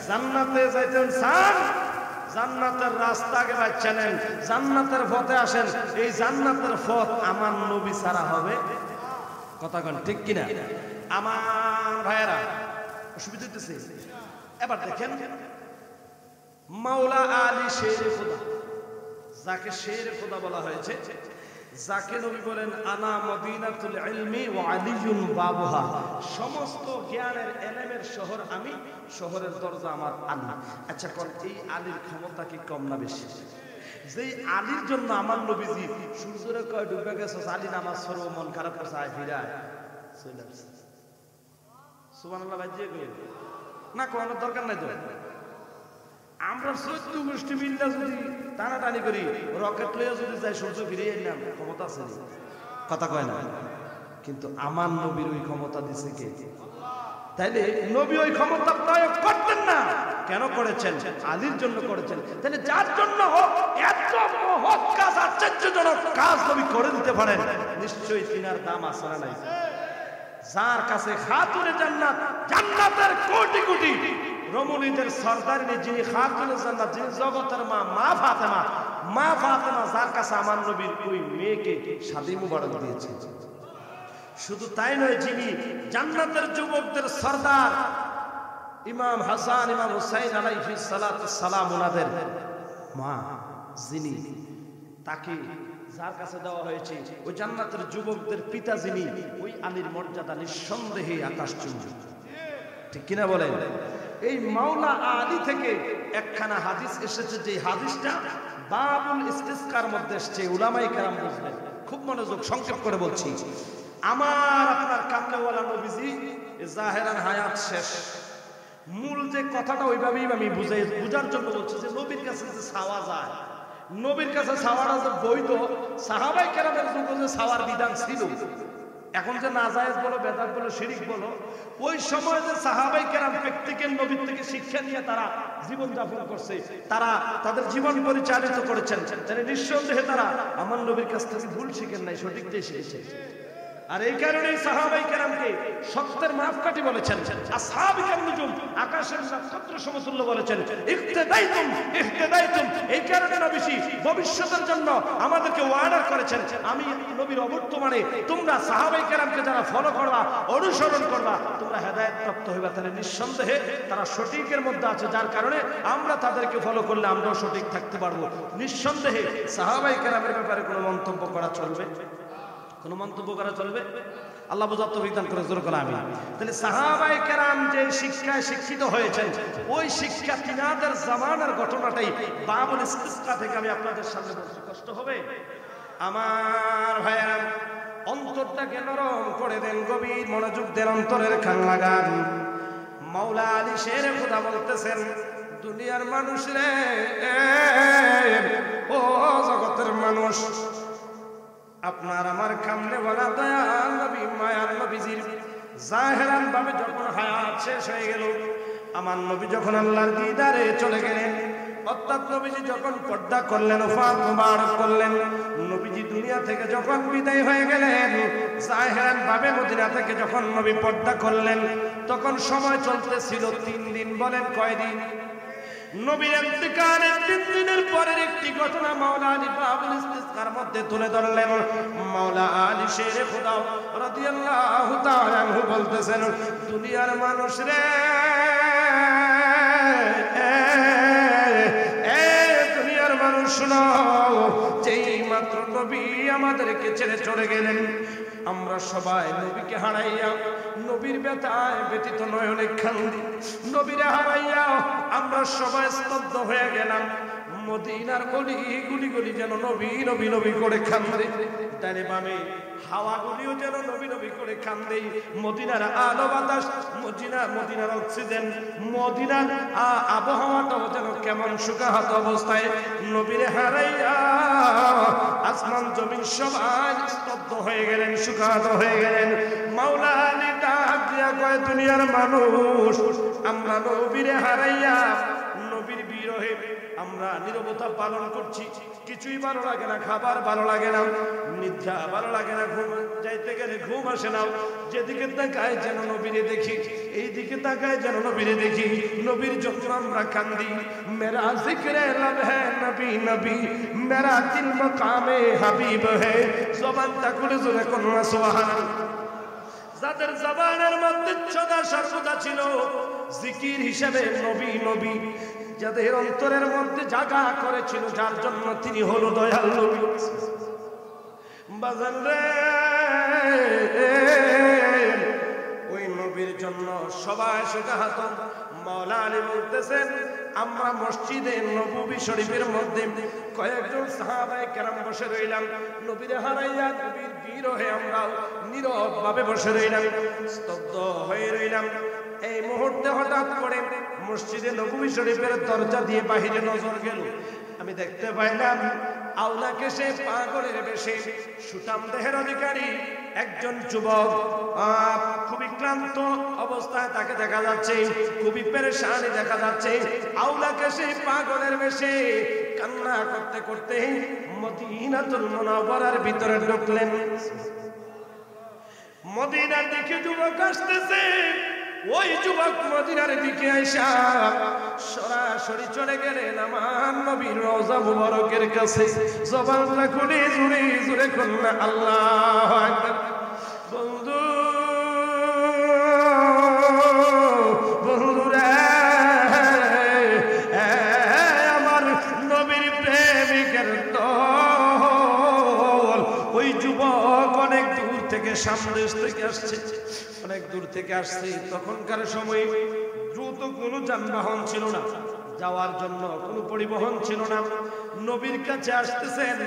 জান্নাতে যাইতেন চান, জান্নাতের রাস্তা আগে বাচ্চা নেন, জান্নাতের পথে আসেন। এই জান্নাতের পথ আমার নবী ছাড়া হবে? কথা কোন ঠিক কিনা? আমার ভাইয়েরা অসুবিধা হইতেছে। এবার দেখেন মাওলা আলী শের খোদা, যাকে শের খোদা বলা হয়েছে, যাকে নবী বলেন আনা মদিনাতুল ইলমি ওয়া আলিয়ুন বাবুহা, সমস্ত জ্ঞানের এলেমের শহর আমি, শহরের দরজা আমার আল্লাহ। আচ্ছা কোন এই আলীর ক্ষমতা কি কম না বেশি? যেই আলীর জন্য আমার নবীজি সূর্যরে কয় ডুবে গেছে, আলী নামাজ পড়ো, মন খারাপ করছে, আয় ফিরা চলে আসছে। সুবহানাল্লাহ বাজিয়ে কই না, কোন দরকার নাই তো। আমরা 14 গোষ্ঠী মিল্লা যদি টানাটানি করি, রকেট লইয়া যদি যাই সূর্য ফিরিয়ে এলাম, ক্ষমতা আছে? কথা কয় না। কিন্তু আমার নবীর ওই ক্ষমতা দিছে কে? তাইলে নবী ওই ক্ষমতা প্রয়োগ করতেন না, কেন করেছেন? আলীর জন্য করেছেন। তাহলে যার জন্য এত মহৎ কাজ, আশ্চর্যজনক কাজ নবী করে দিতে পারেন, নিশ্চয়ই তিনার দাম আছে না নাই? যার কাছে খাতুনে জান্নাত, জান্নাতের কোটি কোটি রমণীদের সরদারিনী, যিনি খাতুনে জান্নাত, যিনি জগতের মা, মা ফাতেমা, মা ফাতেমা, যার কাছে আমার নবীর ওই মেয়েকে শাদী মুবারক দিয়েছে। শুধু তাই নয়, যিনি জান্নাতের যুবকদের সরদার ইমাম হাসান, ইমাম হুসাইন আলাইহিস সালাতু সালাম, ওনাদের মা, যিনি, তাকে যার কাছে দেওয়া হয়েছে ওই জান্নাতের যুবকদের পিতা, যিনি, ওই আলীর মর্যাদা নিঃসন্দেহে আকাশচুম্বী। ঠিক কিনা বলেন? এই মাওলা আলী থেকে একখানা হাদিস এসেছে, যে হাদিসটা বাবুল ইস্তিসকার মধ্যে এসেছে। উলামায়ে কেরাম বুঝলেন, খুব মনোযোগ, সংক্ষেপ করে বলছি। আমার আপনার কামলেওয়ালা নবীজি জাহেরান হায়াত শেষ, মূল যে কথাটা ওইভাবেই আমি বুঝার জন্য বলছি, যে নবীর কাছে যে চাওয়া যায়, নবীর কাছে চাওয়াটা যে বৈধ, সাহাবায়ে কেরামের যুগে যে চাওয়ার বিধান ছিল, এখন যে নাজায়েজ বলো, বেদাত বলো, শিরিক বলো, ওই সময় যে সাহাবায়ে কেরাম প্র্যাকটিক্যাল নবীর থেকে শিক্ষা নিয়ে তারা জীবন যাপন করছে, তারা তাদের জীবন পরিচালিত করেছেন, তাহলে নিঃসন্দেহে তারা আমার নবীর কাছ থেকে ভুল শিখেন নাই, সঠিকটাই শিখেছে। আর এই কারণেই সাহাবায়ে কেরামকে সত্যের মাপকাঠি বলেছেন, আসহাবে কেরাম নুজুম, আকাশের নক্ষত্র সমতুল্য বলেছেন, ইহতিদাইতুম ইহতিদাইতুম। এই কারণে নবীজি ভবিষ্যতের জন্য আমাদেরকে ওয়ার্ডার করেছেন, আমি নবীর অবর্তমানে তোমরা সাহাবায়ে কেরামকে যারা ফলো করবা, অনুসরণ করবা, তোমরা হেদায়েত প্রাপ্ত হইবা। তাহলে নিঃসন্দেহে তারা সঠিকের মধ্যে আছে, যার কারণে আমরা তাদেরকে ফলো করলে আমরাও সঠিক থাকতে পারবো। নিঃসন্দেহে সাহাবায়ে কেরামের ব্যাপারে কোনো মন্তব্য করা চলবে? কোন মন্তব্য করা চলবে? আল্লাহ বুঝার তৌফিক দান করে, জোরে বলো আমিন। তাহলে সাহাবায়ে কেরাম যে শিক্ষায় শিক্ষিত হয়েছেন, ওই শিক্ষা তিনাদের জামানার ঘটনাটাই বাবুল ইস্তিসকা থেকে আমি আপনাদের সামনে বলছি। কষ্ট হবে আমার ভাইরা, অন্তরটাকে নরম করে দেন, গভীর মনোযোগ দেন, অন্তরের কান লাগান। মাওলা আলী শের খোদা বলতেছেন, দুনিয়ার মানুষ রে, ও জগতের মানুষ, আপনার আমার কামনে বলা দয়াল নবী, মায়ার নবীজির জাহেরান ভাবে যখন হায়াত শেষ হয়ে গেল, আমার নবী যখন আল্লাহর দিদারে চলে গেলেন, অর্থাৎ নবীজি যখন পর্দা করলেন, ওফাত মুবারক করলেন, নবীজি দুনিয়া থেকে যখন বিদায় হয়ে গেলেন, জাহেরান ভাবে মদিনা থেকে যখন নবী পর্দা করলেন, তখন সময় চলতেছিল 3 দিন। বলেন কয় দিন? নবীর ইন্তেকালের 3 দিনের পরের একটি ঘটনা মাওলা আলী বাবুল ইস্তিসকার মধ্যে তুলে ধরলেন। মাওলা আলী শেরে খোদা রাদিয়াল্লাহু তাআলা আনহু বলতেছেন, দুনিয়ার মানুষ রে, দুনিয়ার মানুষ শোনো, যেই মাত্র নবী আমাদেরকে ছেড়ে চলে গেলেন, আমরা সবাই নবীকে হারাইয়া নবীর ব্যথায় ব্যতীত নয়নে কান্দি। নবীরে হারাইয়া আমরা সবাই স্তব্ধ হয়ে গেলাম। মদিনার গলি গুলি গুলি যেন নবী নবী নবী করে কান্দে, ডানে বামে হাওয়াগুলিও যেন নবী নবী করে কান্দে। মদিনার আলো বাতাস, মদিনার অক্সিজেন, মদিনার আবহাওয়াটাও যেন কেমন শুকাহাত অবস্থায় নবীরে হারাইয়া আসমান জমিন সবাই স্তব্ধ হয়ে গেলেন, শুকাহাত হয়ে গেলেন। মাওলা আলী ডাক দিয়া কয়, দুনিয়ার মানুষ, আমরা নবীরে হারাইয়া নবীর বিরহে আমরা নীরবতা পালন করছি। কিছুই ভালো লাগে না, খাবার ভালো লাগে না, নিদ্রা ভালো লাগে না, ঘুম যাইতে গেলে ঘুম আসে না। যেদিকে তাকায় যেন নবীরে দেখি, এই দিকে তাকায় যেন নবীরে দেখি। নবীর জন্য আমরা কান্দি। মেরা জিক্রে लब है নবী নবী, মেরা দিল মকামে হাবিব है। জবানটা করে জোরে কোন সুবহান। যাদের জবানের মধ্যে সদা সর্বদা ছিল জিকির হিসেবে নবী নবী, যাদের অন্তরের মধ্যে জায়গা করেছিল, যার জন্য তিনি হলো দয়াল নবী। বাজান রে, ওই নবীর জন্য সবাই শুকাহাত। মাওলা আলী বলতেছেন, আমরা মসজিদে নববী শরীফের মধ্যে কয়েকজন সাহাবায়ে কেরাম বসে রইলাম। নবীরে হারাইয়া নবীর বিরহে আমরা নীরব ভাবে বসে রইলাম, স্তব্ধ হয়ে রইলাম। এই মুহূর্তে হঠাৎ করে মসজিদে নববী শরীফের দরজা দিয়ে বাহিরে নজর গেল। আমি দেখতে পাইলাম আওলাকে সে পাগলের বেশে সুঠাম দেহের অধিকারী একজন যুবক, খুবই ক্লান্ত অবস্থায় তাকে দেখা যাচ্ছে, খুবই পেরেশানি দেখা যাচ্ছে। আওলাকে সে পাগলের বেশে কান্না করতে করতে মদিনাতুল মুনাওয়ারার ভিতরে ঢুকলেন। মদিনার দিকে যুবক আসতেছে, ওই যুবক মদিনার দিকে আইসা সরাসরি চলে গেলেন আমার নবীর রওজা মুবারকের কাছে। জবানটা খুলে জুড়ে জুড়ে কন্যা আল্লাহু আকবার। বন্ধু বন্ধুরা, আমার নবীর প্রেমিকের দল। ওই যুবক অনেক দূর থেকে, সামনে থেকে আসছে, অনেক দূর থেকে আসছে। তখনকার সময় দ্রুত কোনো যানবাহন ছিল না, যাওয়ার জন্য কোনো পরিবহন ছিল না। নবীর কাছে আসতেছেন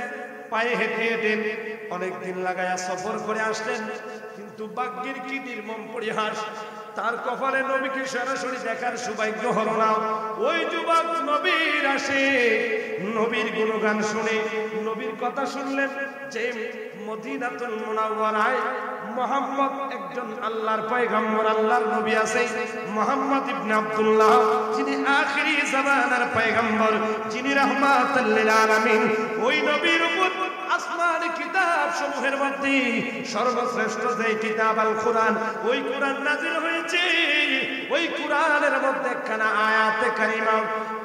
পায়ে হেঁটে হেঁটে, অনেকদিন লাগায়া সফর করে আসলেন। কিন্তু ভাগ্যের কি নির্মম পরিহাস, তার কপালে নবীকে সরাসরি দেখার সৌভাগ্য হলো না। ওই যুবক নবীর আসে, নবীর গুণগান শুনে, নবীর কথা শুনলেন যে মদিনাতুল মুনাওয়ারায় মুহাম্মদ একজন আল্লাহর পয়গম্বর, আল্লাহর নবী আছে, মুহাম্মদ ইবনে আব্দুল্লাহ, যিনি আখিরি জামানার পয়গম্বর, যিনি রাহমাতুল লিল আলামিন। ওই নবীর উপর আসমানি কিতাব সমূহের মধ্যে সর্বশ্রেষ্ঠ যে কিতাব আল কোরআন, ওই কোরআন নাযিল হয়েছে। ওই কোরআনের মধ্যে একখানা আয়াতে কারিমা,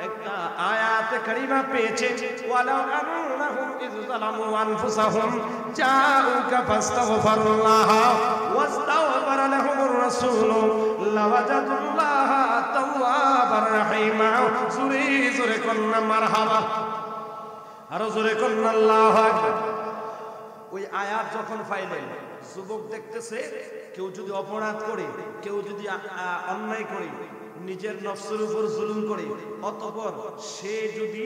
একটা আয়াতে কারিমা পেয়েছে, ওয়ালাউ আন্নাহুম ইয যালামু আনফুসাহুম জাউকা ফাস্তাগফিরুল্লাহ ওয়াস্তাগফারা লাহুমুর রাসূল লাওয়াজাদুল্লাহ তাওয়াবার রহিমা। জোরে জোরে কন্না মারহাবা, আরো জোরে কন্না আল্লাহু আকবার। ওই আয়াত যখন পাইলেন, যুবক দেখতেছে কেউ যদি অপরাধ করে, কেউ যদি অন্যায় করে, নিজের নফসের উপর জুলুম করে, অতঃপর সে যদি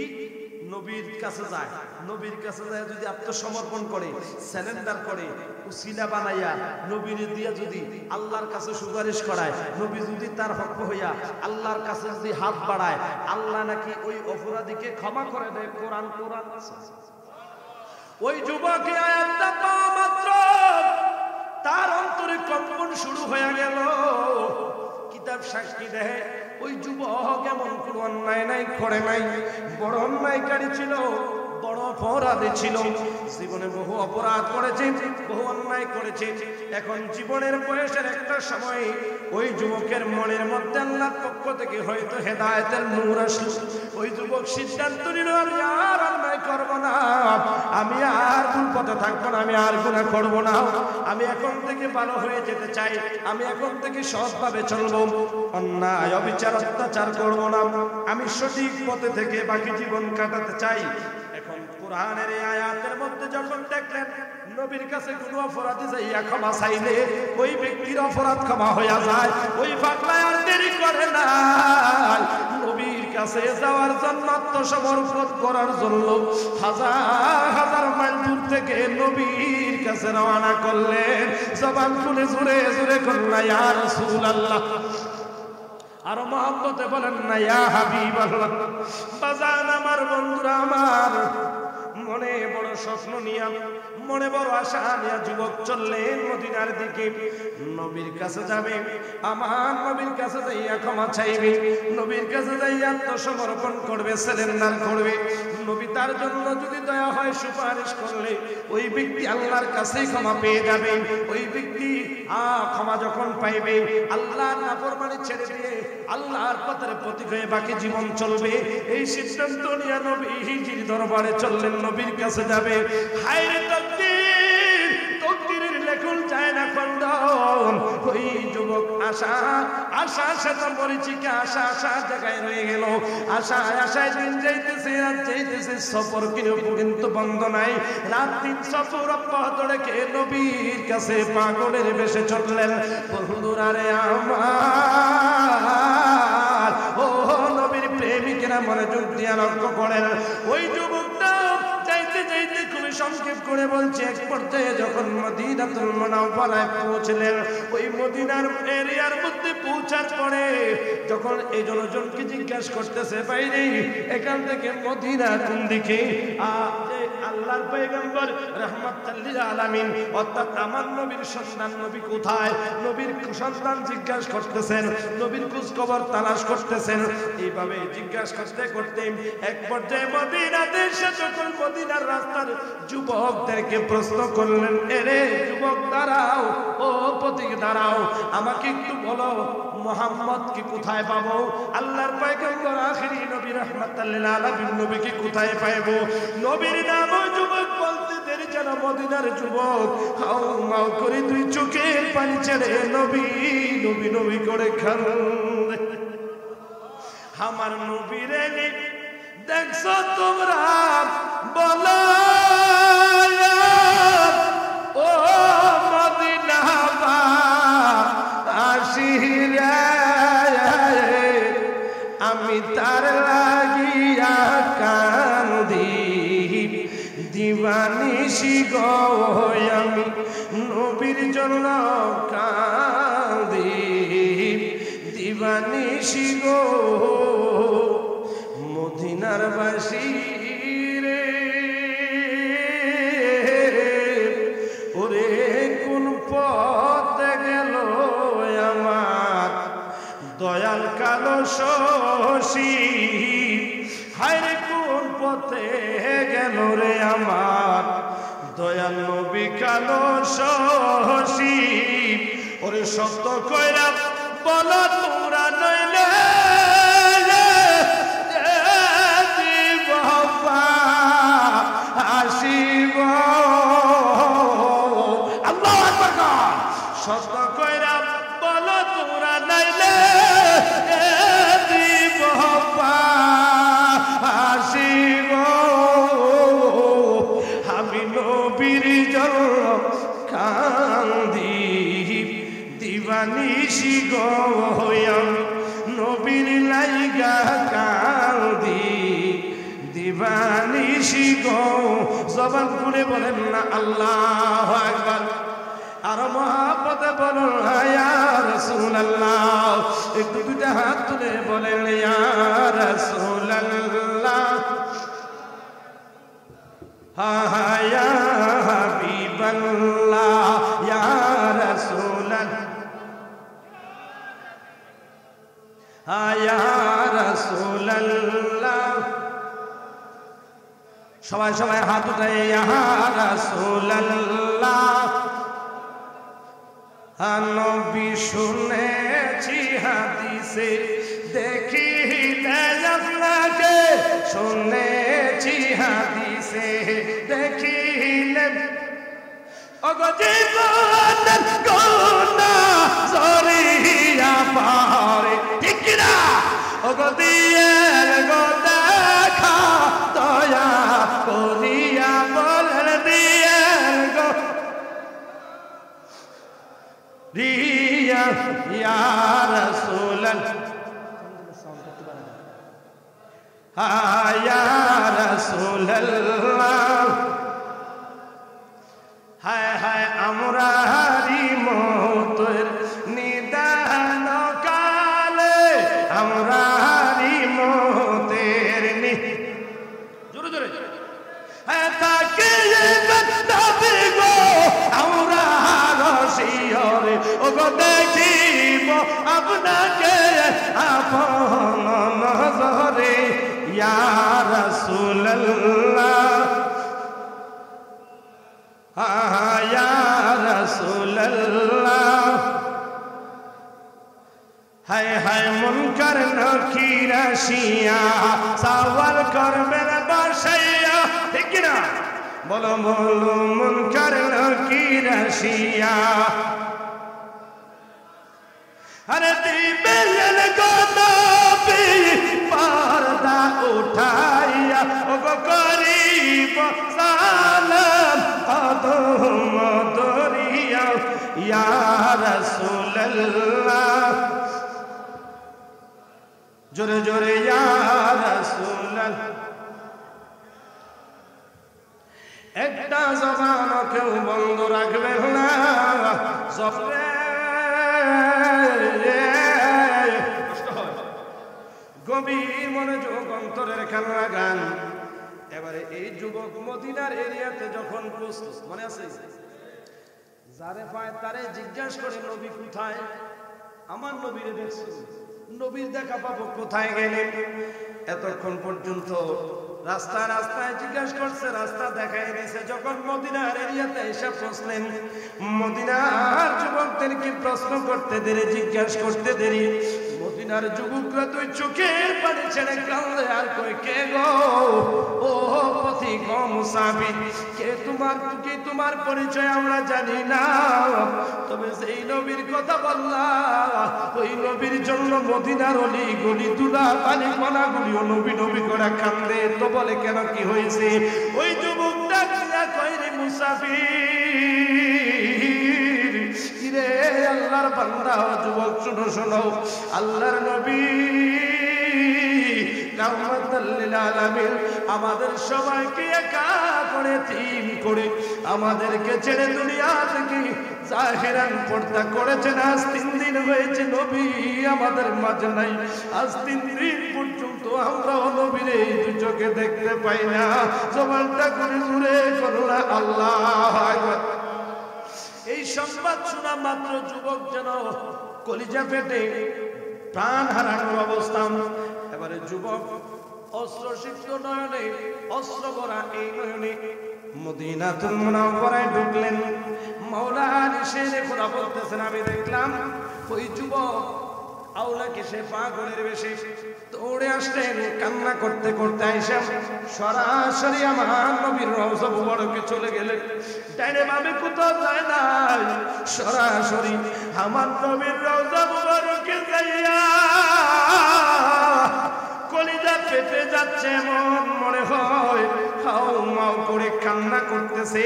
নবীর কাছে যায়, নবীর কাছে যায় যদি আত্মসমর্পণ করে, সারেন্ডার করে, উসিলা বানাইয়া নবীর দিয়া যদি আল্লাহর কাছে সুপারিশ করায়, নবী যদি তার হক হইয়া আল্লাহর কাছে যদি হাত বাড়ায়, আল্লাহ নাকি ওই অপরাধীকে ক্ষমা করে দেয়। কোরআন কোরআন ওই যুবকের আয়াতটা পাওয়া মাত্র তার অন্তরে কম্পন শুরু হয়ে গেল। কিতাব সাক্ষী দেয় ওই যুবক এমন কোন অন্যায় নাই, করে নাই, বড় অন্যায়কারী ছিল, বড় অপরাধী ছিল, জীবনে বহু অপরাধ করেছে, বহু অন্যায় করেছে। এখন জীবনের বয়সের একটা সময় ওই যুবকের মনের মধ্যে আল্লাহর পক্ষ থেকে হয়তো হেদায়েতের নূর আসলো। ওই যুবক সিদ্ধান্ত নিল, আমি আর অন্যায় করব না, আমি আর ভুল পথে থাকবো না, আমি আর গুনাহ করব না, আমি এখন থেকে ভালো হয়ে যেতে চাই, আমি এখন থেকে সৎভাবে চলবো, অন্যায় অবিচার অত্যাচার করব না, আমি সঠিক পথে থেকে বাকি জীবন কাটাতে চাই। এখন কোরআনের এই আয়াতের মধ্যে যখন দেখলেন নবীর কাছে কোনো অপরাধী যাইয়া ক্ষমা চাইলে ওই ব্যক্তির অপরাধ ক্ষমা হইয়া যায়, ওই পাগলা আর দেরি করে না, নবীর কাছে যাওয়ার জন্য, আত্মসমর্পণ করার জন্য হাজার হাজার মাইল দূর থেকে নবীর কাছে রওনা করলেন। জবান খুলে জোরে জোরে করলেন ইয়া রাসূলুল্লাহ, আরো মহব্বতে বলেন না ইয়া হাবিবাল্লাহ। বাজান আমার, বন্ধুরা আমার, মনে বড় স্বপ্ন নিয়ে, মনে বড় আশা নিয়ে যুবক চললেন মদিনার দিকে। নবীর কাছে যাবে, আমার নবীর কাছে যাইয়া ক্ষমা চাইবে, নবীর কাছে যাইয়া আত্মসমর্পণ করবে, সারেন্ডার করবে। নবী তার জন্য যদি দয়া হয় সুপারিশ করলে ওই ব্যক্তি আল্লাহর কাছেই ক্ষমা পেয়ে যাবে। ওই ব্যক্তি ক্ষমা যখন পাইবে, আল্লাহর নাফরমানি ছেড়ে দিয়ে আল্লাহর পথের প্রতীক হয়ে বাকি জীবন চলবে। এই সিদ্ধান্ত নিয়ে নবী হিজির দরবারে চললেন, নবীর কাছে যাবে। হায়রে তাকদীর, তাকদীরের লেখন যায় না খণ্ডন। ওই যুবক আশা আশা সাথে পরিচিকা আশা আশা জায়গায় রয়ে গেল। আশায় আশায় দিন যাইতেছে, রাত যাইতেছে, সফর কিন্তু বন্ধ নাই। রাত দিন সফর অব্যাহত রেখে নবীর কাছে পাগলের বেশে চললেন। বন্ধুরা রে আমার, ও নবীর প্রেমিকেরা মনোযোগ দিয়ে লক্ষ্য করেন। ওই যুবকটা যাইতে যাইতে খুবই সংক্ষেপ করে বলছে, এক পর্যায়ে যখন মদিনাতুল মুনাওয়ারায় পৌঁছলেন, ওই মদিনার এরিয়ার মধ্যে পৌঁছার পরে যখন এই জনজনকে জিজ্ঞাসা করতেছে, বাইরে এখান থেকে মদিনা কোন দিকে? আল্লাহর পয়গম্বর রাহমাতুল লিল আলামিন অর্থাৎ আমার নবীর সন্তান নবী কোথায়, নবীর সন্তান জিজ্ঞাসা করতেছেন, নবীর খোঁজ খবর তালাশ করতেছেন। এইভাবে জিজ্ঞাসা করতে করতে এক পর্যায়ে মদিনাতে এসে যখন মদিনার রাস্তার যুবকদেরকে প্রশ্ন করলেন, এরে যুবক দাঁড়াও, ও পথিক দাঁড়াও, আমাকে একটু বলো মুহাম্মদ কি কোথায় পাবো? আল্লাহর পয়গম্বর আখিরি নবী রাহমাতুল লিল আলামিন নবীকে কোথায় পাবো? নবীর নাম যুবক বলতে দেরি যেন মদিনার যুবক হাউ মাউ করে দুই চোখের পানি ছেড়ে নবী নবী নবী করে খান। আমার নবীরে দেখছো তোমরা, বলো ও মদিনাবাসী রে, আমি তার লাগিয়া কান্দি দিবানিশি গো, আমি নবীর জন্য কান্দি দিবানিশি গো। মদিনার বাসী রে, ওরে কোন পথে গেল আমার দয়াল কালো শশী, হায়রে কোন পথে গেল রে আমার দয়াল নবী কালো শশী। ওরে সত্য কইরা বলো তোমরা, নইলে আসিব। আল্লাহু আকবার, সত্য কইরা বলো তোমরা, নাইলে দিব আসিব। আমি নবীর জন্য কান্দি দিবানিশি গো, আমি নবীর লাইগা কান্দি দিবানিশি গো। জবান খুলে বলেন না আল্লাহু আকবার, আর মহব্বতে বলুন ইয়া রাসূলুল্লাহ। একটু দুইটা হাত তুলে বলেন ইয়া রাসূলুল্লাহ, ইয়া হাবিবাল্লাহ, ইয়া রাসূলুল্লাহ, ইয়া রাসূলুল্লাহ। সবাই সবাই হাত উঠায় ইয়া রাসূলুল্লাহ। নবী শুনেছি হাদিসে, দেখিলে আপনাকে শুনেছি হাদিসে, দেখিলে ওগো জীবনের গুনাহ জড়িয়া পারে, ঠিক না? ওগো দিয়ের গো দেখা দয়া করিয়া বলেন, দিয়ের গো রিয়া ইয়া রাসূলুল্লাহ। ইয়া রাসূলুল্লাহ হায় হায় আমরারি মতের নিদান কালে আমরারি মতের জোরে জোরে হ্যাঁ তাকে বাতাবে গো আমরা রসিয়রে ও গো দেখিব আপনাকে আপন নজরে ইয়া রাসূলুল্লাহ ইয়া রাসূলুল্লাহ হায় হায় মুনকার নকির আসিয়া সওয়াল করবেন বসাইয়া ঠিক না বলো বলো মুনকার নকির আসিয়া আরে দিবেন গনবি পর্দা উঠাইয়া ও গো করিব সালাম কদম দরিয়া ইয়া রাসূলুল্লাহ জোরে জোরে ইয়া রাসূলুল্লাহ একটা জবান কেউ বন্ধ রাখবে না জফরে গভীর মনোযোগ অন্তরের খেয়াল রাখেন এবারে এই যুবক মদিনার এরিয়াতে যখন প্রস্তুত মনে আছে যারে পায় তারে জিজ্ঞাসা করে নবী কোথায় আমার নবীরে দেখছো নবীর দেখা পাবো কোথায় গেলেন এতক্ষণ পর্যন্ত রাস্তা রাস্তায় জিজ্ঞাসা করছে রাস্তা দেখাই দিয়েছে যখন মদিনার এরিয়াতে এসে পৌঁছলেন মদিনার যুবকদেরকে প্রশ্ন করতে দেরি জিজ্ঞাসা করতে দেরি মদিনার যুবকরা তুই চোখের পানি ছেড়ে কাঁদে আর কই কে গো ও পথিক মুসাফির কে তোমার পরিচয় আমরা জানি না তবে সেই নবীর কথা বললাম ওই নবীর জন্য মদিনার অলি গলি তুলা পানি কণাগুলিও নবী নবী করে কান্দে তো বলে কেন কি হয়েছে ওই যুবকটা কিনা কই রে মুসাফির ইরে আল্লাহর বান্দা যুবক শুনো শোনো আল্লাহর নবী রাহমাতাল লিল আলামিন আমাদের সবাইকে একা করে তিন করে আমাদেরকে ছেড়ে দুনিয়া থেকে জাহিরান পর্দা করেছেন আজ 3 দিন হয়েছে নবী আমাদের মাঝে নাই আজ 3 দিন পর্যন্ত আমরা নবীরে দুই চোখে দেখতে পাই না জবানটা করে জুড়ে করুন আল্লাহু আকবার এই সংবাদ শোনা মাত্র যুবক যেন কলিজা ফেটে প্রাণ হারানোর অবস্থা এবারে যুবক অস্ত্রসিক্ত নয়নে অস্ত্র ভরা এই নয়নে মদিনাতুল মুনাওয়ারায় ঢুকলেন মাওলা আলী শেরে খোদা বলতেছেন আমি দেখলাম ওই যুবক আওলাকে সে পাগলের বেশে দৌড়ে আসলেন কান্না করতে করতে আইসা সরাসরি আমার নবীর রওজা মুবারকে চলে গেলেন ডাইনে বামে কোথাও যায় না সরাসরি আমার নবীর রওজা মুবারকে যাইয়া কলিজা ফেটে যাচ্ছে মন মনে হয় হাউ মাউ করে কান্না করতেছে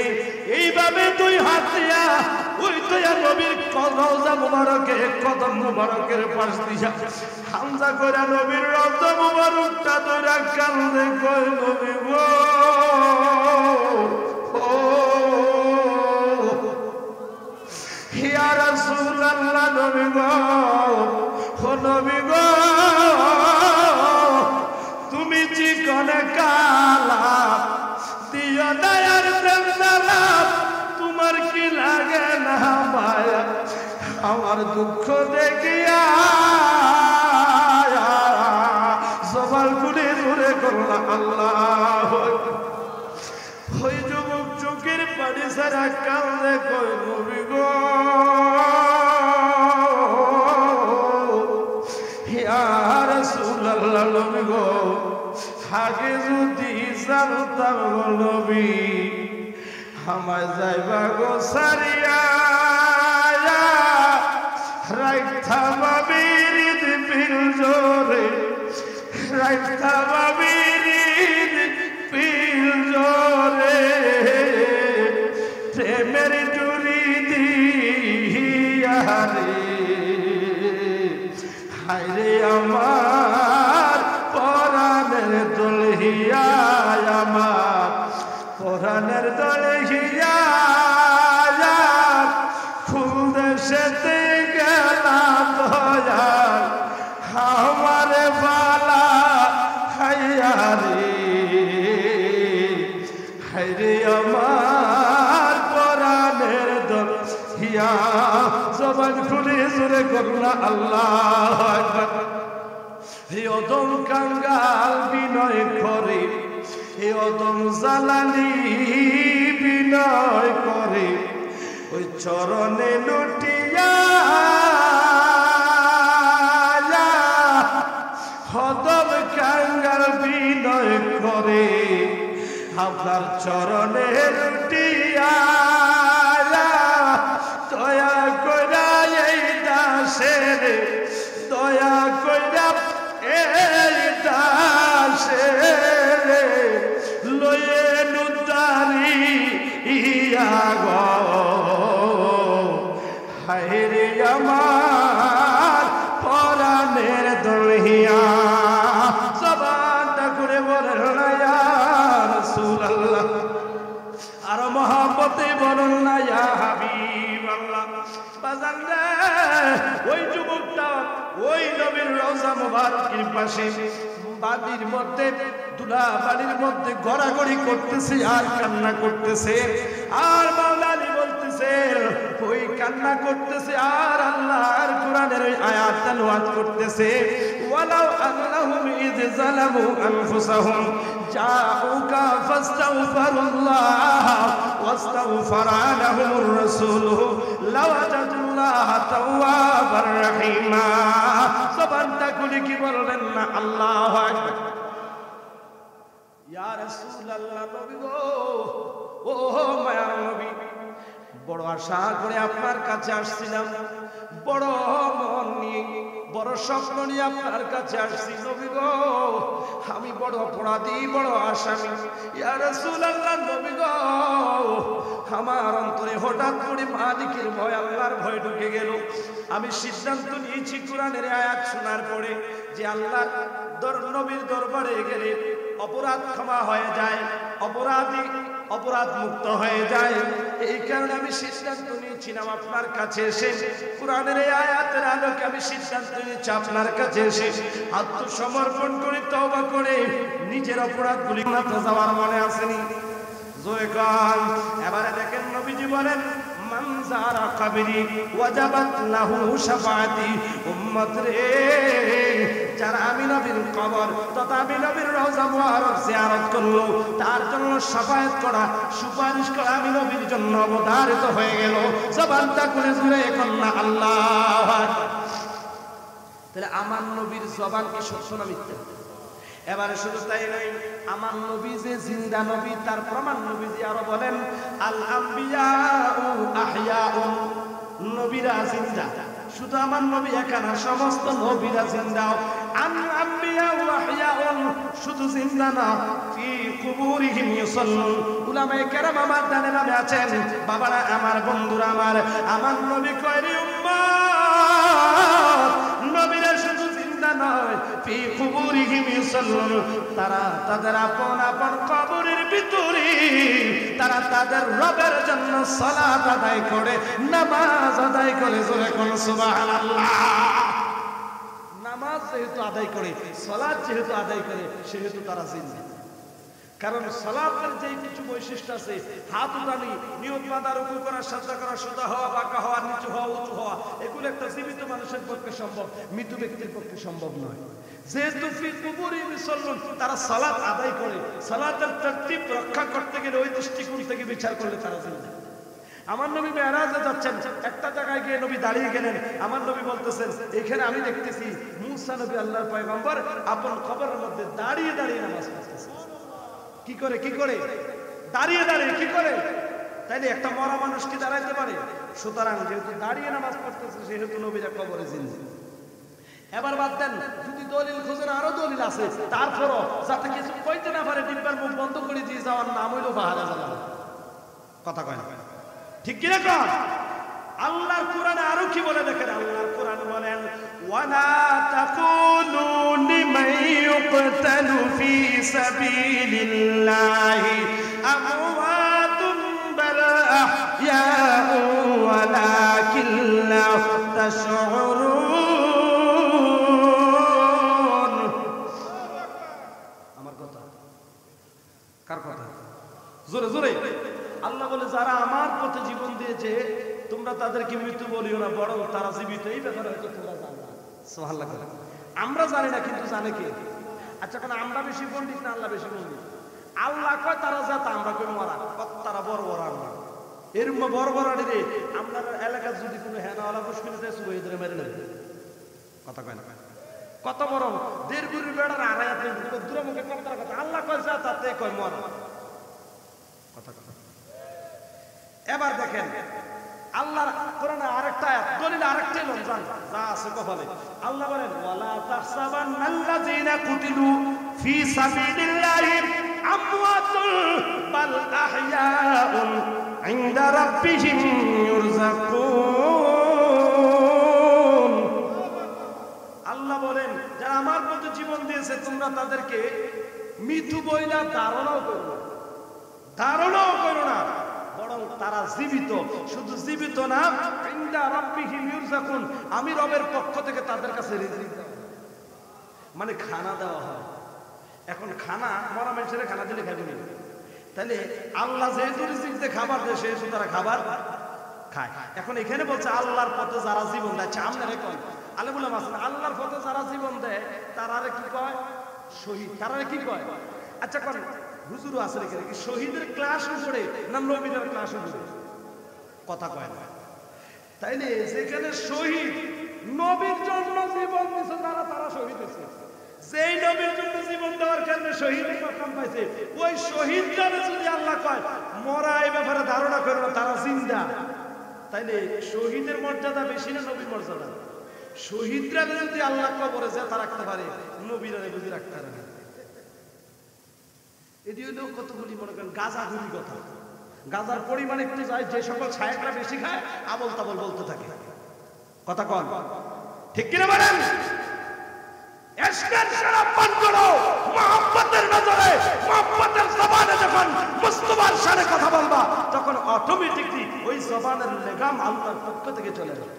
এইভাবে দুই হাত দিয়া ওই দয়া নবীর রওজা মুবারকে কদম মুবারকের পাশ দিয়া হামজা করে নবীর রওজা মুবারকটা ধরে কান্দে কই নবী গো ইয়া রাসূলুল্লাহ নবী গো ও নবী গো তুমি চিকনে কালা দিও দয়ার প্রেম দালাপ তোমার কি লাগে না মায়া আমার দুঃখ দেখিয়া জবাল গুলি ধরে করলা আল্লাহ ওই যুবক চোখের পানি সারা কান্দে কই নবী গো ইয়া রাসূলুল্লাহ নবী গো আগে যদি জানতাম গো নবী আমায় যাইবা গো সারিয়া রাইখা বাবির পিল জোরে রাইখা বাবির পিল জোরে প্রেমের ডুরি দিয়া রে হায় রে আমার পরাণের দোল পরাণের দলহিয়া ফুল দেশেতে গেলাম দয়াল আমারে বালা হাইয়ারে হাইরে আমার পরাণের দলহিয়া জবান খুলে জোরে করলা আল্লাহু আকবার হে অদম কাঙ্গাল বিনয় করে হে অদম জালালি বিনয় করে ওই চরণে লুটিয়া অদম কাঙ্গাল বিনয় করে আপনার চরণে লুটিয়া দয়া কইরা এই দাসের দয়া কইরা এই দাসের লয়ে নুতারি ইয়া গো হায়রে আমার পরাণের দলহিয়া জবানটা করে বলেন না ইয়া রাসূলুল্লাহ আর মহব্বতে বলেন না ইয়া হাবিবাল্লাহ বাজান রে ওই যুবকটা ওই নবীর রওজা মুবারকের পাশে বাড়ির মধ্যে দুলা বাড়ির মধ্যে গড়াগড়ি করতেছে আর কান্না করতেছে আর মাওলা আলী বলতেছে ওই কান্না করতেছে আর আল্লাহর কোরআনের ওই আয়াত তেলাওয়াত করতেছে ওয়ালাউ আন্নাহুম ইয যালামু আনফুসাহুম জাউকা ফাস্তাগফিরুল্লাহ ওয়াস্তাগফারা লাহুমুর রাসূল লাওয়াজাদুল্লাহ তাওয়াবার রহিমা জবানটা খুলে কি বলবেন না আল্লাহু আকবার ইয়া রাসূলুল্লাহ নবী গো ও মায়ার নবী বড় আশা করে আপনার কাছে আসছিলাম বড় মন নিয়ে বড় স্বপ্ন নিয়ে আপনার কাছে আসছি নবী গো আমি বড় অপরাধী বড় আসামি ইয়া রাসূলুল্লাহ নবী গো আমার অন্তরে হঠাৎ করে মালিকের ভয় আল্লাহর ভয় ঢুকে গেল আমি সিদ্ধান্ত নিয়েছি কোরআনের আয়াত শোনার পরে যে আল্লাহর নবীর দরবারে গেলে অপরাধ ক্ষমা হয়ে যায় অপরাধ মুক্ত হয়ে যায় এই কারণে আমি সিদ্ধান্ত নিয়েছিলাম আপনার কাছে এসে কোরআনের এই আয়াতের আলোকে আমি সিদ্ধান্ত নিয়েছি আপনার কাছে এসে আত্মসমর্পণ করে তওবা করে নিজের অপরাধগুলি মাথা যাওয়ার মনে আসেনি জয় গান এবারে দেখেন নবীজি বলেন মান যারা কবরি ওয়াজাবাত লাহু শাফাআতি উম্মত রে যারা আমি নবীর কবর তথা আমি নবীর রওজা মুবারক জিয়ারত করলো তার জন্য শাফায়াত করা সুপারিশ করা আমি নবীর জন্য অবধারিত হয়ে গেল জবানটা খুলে জুড়ে কন্না আল্লাহ তাহলে আমার নবীর জবান কি সত্য না মিথ্যা এবারে শুধু তাই নয় আমার নবী যে জিন্দা নবী তার প্রমাণ নবীজি আরো বলেন আল আম্বিয়াউ আহইয়াউন নবীরা জিন্দা শুধু আমার নবী একা না সমস্ত নবীরা জিন্দা আল আম্বিয়াউ আহইয়াউন শুধু জিন্দা না ফি কুবুরিহিম ইউসাল্লুন উলামায়ে কেরাম আমার ডানে বামে আছেন বাবারা আমার বন্ধুরা আমার নবী কয়রি উম্মত নবীরা শুধু জিন্দা নয় ফি কুবুরিহিম ইউসাল্লুন তারা তাদের আপন আপন কবরের ভিতরে তারা তাদের রবের জন্য সালাত আদায় করে নামাজ আদায় করে জোরে কোন সুবহানাল্লাহ নামাজ যেহেতু আদায় করে সালাত যেহেতু আদায় করে সেহেতু তারা জিন্দা কারণ সালাতের যে কিছু বৈশিষ্ট্য আছে হাত উঠানি নিয়ত বাঁধা রুকু করা সাজদা করা সোজা হওয়া বাঁকা হওয়া নিচু হওয়া উঁচু হওয়া এগুলো একটা জীবিত মানুষের পক্ষে সম্ভব মৃত ব্যক্তির পক্ষে সম্ভব নয় যেহেতু ফি কুবুরিহিম ইউসাল্লুন তারা সালাত আদায় করে সালাতের তরতিব রক্ষা করতে গেলে ওই দৃষ্টিকোণ থেকে বিচার করলে তারা জিন্দা আমার নবী মেরাজে যাচ্ছেন একটা জায়গায় গিয়ে নবী দাঁড়িয়ে গেলেন আমার নবী বলতেছেন এখানে আমি দেখতেছি মুসা নবী আল্লাহর পয়গম্বর আপন কবরের মধ্যে দাঁড়িয়ে দাঁড়িয়ে নামাজ পড়তেছে কি করে দাঁড়িয়ে কি করে তাইলে একটা মরা মানুষ কি দাঁড়াইতে পারে সুতরাং যেহেতু দাঁড়িয়ে নামাজ পড়তেছে সেহেতু নবীরা কবরে জিন্দা এবার বাদ দেন যদি দলিল খোঁজেন আরো দলিল আছে তারপরও যাতে কিছু কইতে না পারে ডিব্বার মুখ বন্ধ করে দিয়ে যাওয়ার নাম হইল বাহারা জানা কথা কয় না ঠিক কি রকম আল্লাহর কোরআনে আরো কি বলে দেখেন আল্লাহর কোরআন বলেন ওয়ালা তাকুলু লিমান ইউকতালু ফি সাবিলিল্লাহি আমওয়াত তাশউরুন। আমার কথা, কার কথা? জোরে জোরে। আল্লাহ বলে যারা আমার পথে জীবন দিয়েছে তোমরা তাদেরকে মৃত্যু বলিও না, বরং তারা জীবিত। এই ব্যাপারে হয়তো তোমরা জানো না। সুবহানাল্লাহ। আমরা জানি না, কিন্তু জানে কে? আচ্ছা, কারণ আমরা বেশি পণ্ডিত না আল্লাহ বেশি পণ্ডিত? আল্লাহ কয় তারা যাতা, আমরা কই মরা। তারা বড় বড় আল্লাহ এরম বড় বড় রে আপনার এলাকার যদি কোনো হেনাওয়ালা মুশকিল দেয় সুবই ধরে মেরে নেবে। কথা কয় না? কত বড় দেড় গুরুর বেড়ার আড়াইয়াতে দূরে মুখে কথার কথা। আল্লাহ কয় যা, তাতে কয় মরা। কথা কথা। এবার দেখেন আল্লাহর কোরআনে আরেকটা আয়াত, দলিল আরেকটা লঞ্জান যা আছে কপালে। আল্লাহ বলেন ওয়ালা তাহসাবান্নাল্লাযীনা কুতিলু ফি সাবিলিল্লাহি আমওয়াতুন বাল আহইয়াউন ইনদা রাব্বিহিম ইউরযাকুন। আল্লাহ বলেন যারা আমার পথে জীবন দিয়েছে তোমরা তাদেরকে মৃত্যু বইলা ধারণাও করো না, ধারণাও করো না, বরং তারা জীবিত। শুধু জীবিত না, ইনদা রাব্বিহিম ইউরযাকুন, আমি রবের পক্ষ থেকে তাদের কাছে রিজিক দেওয়া, মানে খানা দেওয়া হয়। এখন খানা মরা মানুষের খানা দিলে খাইবে না, তাহলে আল্লাহ যেহেতু রিজিক দিয়ে খাবার দেয় সেহেতু তারা খাবার খায়। এখন এখানে বলছে আল্লাহর পথে যারা জীবন দেয়, আপনারা কয় আলেমুল মাসনা আল্লাহর পথে যারা জীবন দেয় তারারে কি কয়? শহীদ। তারারে কি কয়? আচ্ছা কোন হুজুরও আছে নাকি শহীদের ক্লাস উপরে না নবীদের ক্লাস উপরে? কথা কয় না। তাইলে যেখানে শহীদ নবীর জন্য জীবন দিয়েছে তারা, তারা শহীদ হয়েছে। যেই নবীর জন্য জীবন দেওয়ার কারণে শহীদের মাকাম পাইছে, ওই শহীদরা যদি আল্লাহ কয় মরা এই ব্যাপারে ধারণা করো না, তারা জিন্দা, তাইলে শহীদের মর্যাদা বেশি না নবীর মর্যাদা? শহীদরা যদি আল্লাহ কবরে যেতে রাখতে পারে, নবীরা বুঝি রাখতে পারে না। এটি হইল কতগুলি মনে করেন গাঁজাগুলি কথা। গাঁজার পরিমাণ একটু যায়, যে সকল ছায়াটা বেশি খায় আবল তাবল বলতে থাকে। কথা কন ঠিক কিনা বলেন? এশকের শরাব পান করো, মুহাব্বতের নজরে মুহাব্বতের জবানে যখন মুস্তাফার শানে কথা বলবা, তখন অটোমেটিকলি ওই জবানের লেগাম আল্লাহর পক্ষ থেকে চলে যাবে।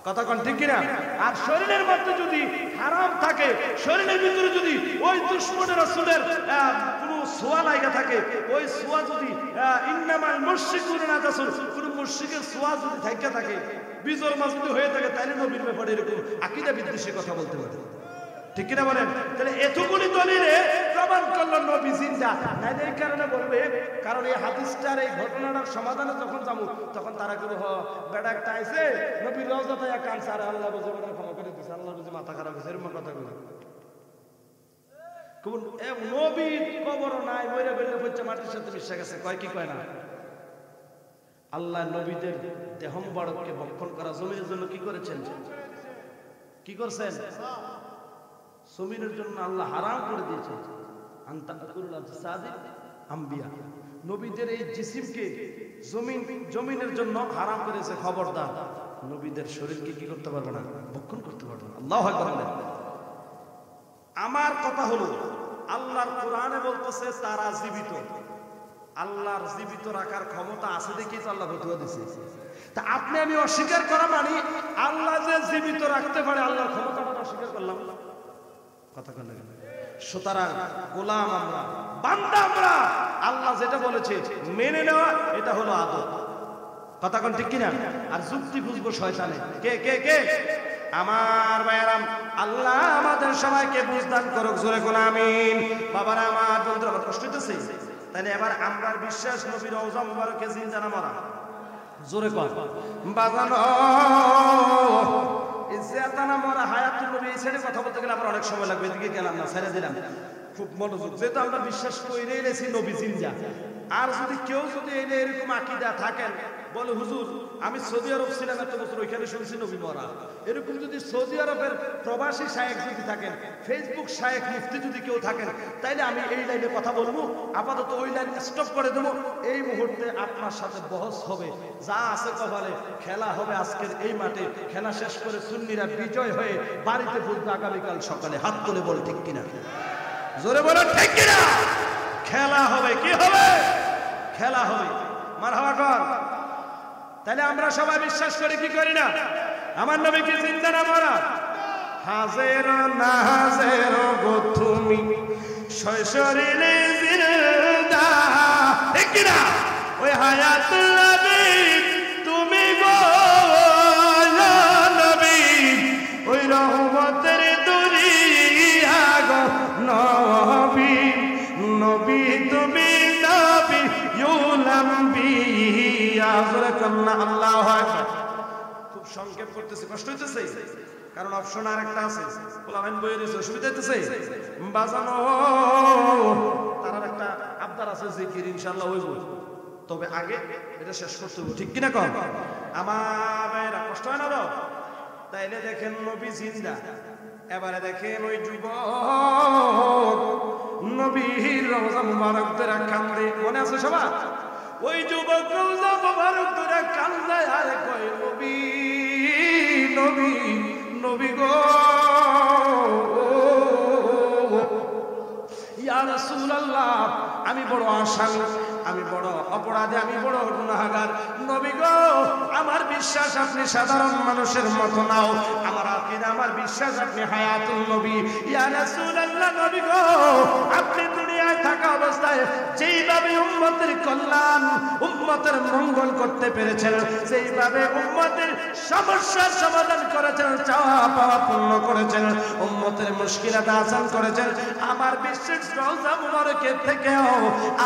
কথা কন ঠিক কিনা? আর শরীরের মধ্যে যদি হারাম থাকে, শরীরের ভিতরে যদি ওই দুশমনের রাসূলের কোনো ছোঁয়া লাগা থাকে, ওই ছোঁয়া যদি ইন্নামাল মুশরিকুনা নাজাসুন, কোনো মুশরিকের ছোঁয়া যদি থাইকা থাকে, বিজল মাসুদ হয়ে থাকে, তাহলে নবীর ব্যাপারে এরকম আকীদা বিদ্বেষী কথা বলতে পারে। ঠিক কিনা বলেন? তাহলে এতগুলি দলিলে প্রমাণ করলো নবী জিন্দা। নাইলে এই কারণে বলবে, কারণ এই হাদিসটার এই ঘটনাটার সমাধানে যখন যাবো তখন তারা করে বেটা একটা আইছে নবীর রওজাতে এক কানছে, আর আল্লাহ বুঝে বেটা ক্ষমা করে দিছে, আল্লাহ বুঝে মাথা খারাপ হয়েছে, এরকম কথা বলে। নবীর কবর নাই, মরে বেলে হচ্ছে মাটির সাথে মিশে গেছে, কয় কি কয় না? আল্লাহ নবীদের দেহ মুবারককে ভক্ষণ করা জমিনের জন্য কি করেছেন? কি করছেন? জমিনের জন্য আল্লাহ হারাম করে দিয়েছে। নবীদের এই জিসিমকে জমিনের জন্য হারাম করেছে। খবরদার, নবীদের শরীরকে কি করতে পারবে না? ভক্ষণ করতে পারবে না। আল্লাহু আকবার। আমার কথা হলো আল্লাহর কোরআনে বলতেছে তারা জীবিত। আল্লাহর জীবিত রাখার ক্ষমতা আছে দেখেই তো আল্লাহ ফতোয়া দিয়েছে। তা আপনি আমি অস্বীকার করা মানে আল্লাহ যে জীবিত রাখতে পারে আল্লাহর ক্ষমতাটা অস্বীকার করলাম। কথা কেন? সুতরাং গোলাম আমরা, বান্দা আমরা, আল্লাহ যেটা বলেছে মেনে নেওয়া, এটা হলো আদত। কথা কোন ঠিক কিনা? আর যুক্তি বুঝবো শয়তানে। কে কে কে? আমার ভাইয়ারাম, আল্লাহ আমাদের সবাইকে বুঝদান করুক। জোরে কোন আমিন। বাবারা আমার, বন্ধুরা আমার, কষ্ট হইতেছে? তাহলে এবার আমরা বিশ্বাস নবীর রওজা মুবারকে জিন্দা না মরা? জোরে কর বাজানো। কথা বলতে গেলে আমার অনেক সময় লাগবে, এদিকে গেলাম না, ছেড়ে দিলাম। খুব মনোযোগ, যেহেতু আমরা বিশ্বাস করে এনেছি নবী জিন্দা। আর যদি কেউ যদি এরকম আকীদা থাকেন, বলে হুজুর আমি সৌদি আরব ছিলাম এত বছর, ওইখানে শুনছি নবী মরা, এরকম যদি সৌদি আরবের প্রবাসী শায়েখ যদি থাকেন, ফেসবুক শায়েখ মুফতি যদি কেউ থাকেন, তাইলে আমি এই লাইনে কথা বলবো। আপাতত ওই লাইন স্টপ করে দেবো। এই মুহূর্তে আপনার সাথে বহস হবে, যা আছে কপালে, খেলা হবে আজকের এই মাঠে। খেলা শেষ করে সুন্নিরা বিজয় হয়ে বাড়িতে ফিরবে আগামীকাল সকালে। হাত তুলে বল ঠিক কিনা? জোরে বলো ঠিক কিনা? খেলা হবে। কি হবে? খেলা হবে। মারহাবা কর। তাহলে আমরা সবাই বিশ্বাস করি কি করি না? আমার নবী কি জিন্দা না মরা? হাজের না হাজের গো তুমি শৈশরিলে জিন্দা, ঠিক কি না? ওই হায়াতুল নবী তুমি গো নবী, ওই রহমতের দুনিয়া গো নবী, নবী তুমি নবী ইউলাম বিয়া। কন্যা আল্লাহু আকবার। খুব সংক্ষেপ করতেছে, কষ্ট হইতেছে কারণ অপশন আরেকটা আছে, পোলাবেন বইয়ের অসুবিধা হইতেছে বাজানো। তার একটা আবদার আছে জিকির, ইনশাআল্লাহ হইব, তবে আগে এটা শেষ করতে হবে, ঠিক কিনা কম? আমার ভাইরা কষ্ট হয় না তো? তাইলে দেখেন নবী জিন্দা। এবারে দেখেন ওই যুবক নবীর রওজা মুবারক ধরে কান্দে, মনে আছে সবার? ওই যুবক রওজা মুবারক ধরে কান্দে আর কয় নবী নবী নবী গো ইয়া রাসূলুল্লাহ, আমি বড় আসামি, আমি বড় অপরাধী, আমি বড় গুনাহগার। নবী গো আমার বিশ্বাস আপনি সাধারণ মানুষের মতো নাও, আমার আকীদা আমার বিশ্বাস আপনি হায়াতুল নবী। ইয়া রাসূলুল্লাহ, নবী গো আপনি দুনিয়ায় থাকা অবস্থায় যেইভাবে উম্মতের কল্যাণ উম্মতের মঙ্গল করতে পেরেছেন, যেইভাবে উম্মতের সমস্যার সমাধান করেছেন, চাওয়া পাওয়া পূর্ণ করেছেন, উম্মতের মুশকিলাত আসান করেছেন, আমার বিশ্বাস রওজা মুবারকের থেকেও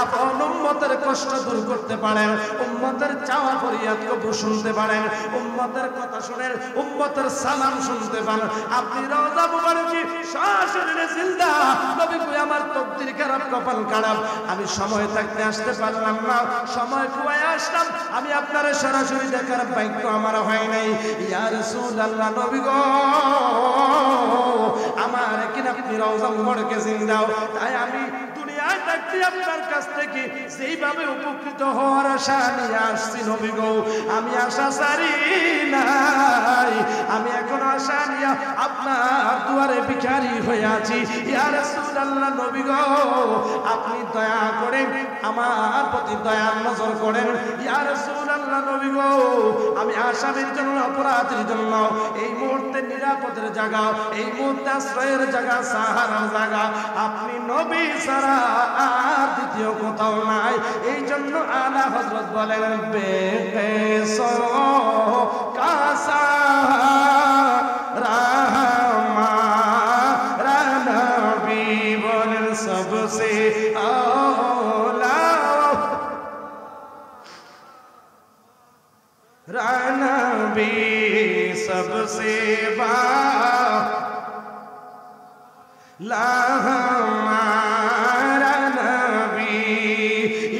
আপন উম্মতের কষ্ট দূর করতে পারেন, উম্মতের চাওয়া ফরিয়াদ কবুল শুনতে পারেন, উম্মতের কথা শুনেন, উম্মতের সালাম শুনতে পারেন। আপনি রওজা মুবারকে সশরীরে জিন্দা। নবী কই আমার তকদির খারাপ, কপাল খারাপ, আমি সময় থাকতে আসতে পারলাম না, সময় খুয়ায় আসলাম, আমি আপনারে সরাসরি দেখার ভাগ্য আমার হয় নাই। ইয়া রাসূলুল্লাহ, নবী গো আমার কিনা আপনি রওজা মুবারকে জিন্দাও, তাই আমি দুনিয়ায় থাকতে আপনার কাছ থেকে যেইভাবে উপকৃত হওয়ার আশা নিয়ে আসছি নবী গো, আমি আশা ছাড়ি নাই, আমি এখন আশা নিয়ে আপনার দুয়ারে ভিখারি হয়ে আছি। ইয়া রাসূলুল্লাহ, নবী গো আপনি দয়া করে আমার প্রতি দয়ার নজর করেন। ইয়া রাসূলুল্লাহ, নবী গো আমি আসামির জন্য অপরাধীর জন্য এই মুহূর্তে নিরাপদের জায়গা, এই মুহূর্তে আশ্রয়ের জায়গা, সাহারার জায়গা আপনি নবী ছাড়া আর দ্বিতীয় কোথাও নাই। এই জন্য আলা হযরত বলেন বেকসো কাসা রাহমা রানবী বলেন সবসে আলা রানবী सबसे हमारा नबी।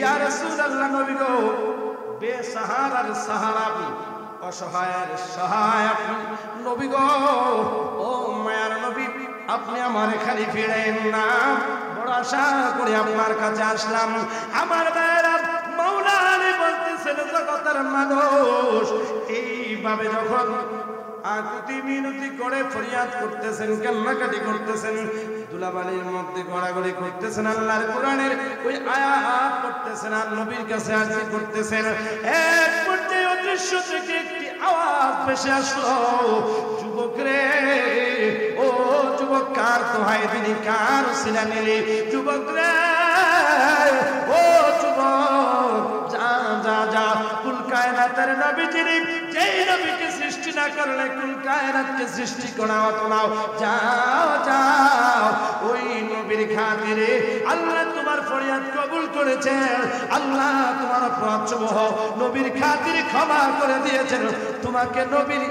या रसूलुल्लाह, नबी गो बेसहारार सहारा আপনি, অসহায়ের সহায় আপনি নবী গো। ও মায়ার নবী, আপনি আমার খালি ফিরেন না, বড় আশা করে আপনার কাছে আসলাম। আমার ভাইরা মাওলা আলী বলতেছেন, জগতের মানুষ এইভাবে যখন আকুতি মিনতি করে ফরিয়াদ করতেছেন, কান্নাকাটি করতেছেন, দুলাবালির মধ্যে গড়াগড়ি করতেছেন, আল্লাহর কোরআনের ওই আয়াত পড়তেছেন আর নবীর কাছে আরজি করতেছেন, এক পর্যায়ে অদৃশ্য থেকে একটি আওয়াজ ভেসে আসলো, যুবক রে ও যুবক, কার দোহাই দিলি, কার সিলা নিলি, যুবক রে ও যুবক, যা যা যা কুল কায়নাতের নবী যিনি, যেই নবীকে সৃষ্টি না করলে কুল কায়নাতকে সৃষ্টি করা হতো না, যাও যাও ওই নবীর খাতিরে আল্লাহ তোমার ফরিয়াদ কবুল করেছেন, আল্লাহ তোমার অপরাধ নবীর খাতিরে ক্ষমা করে দিয়েছেন, তোমাকে নবীর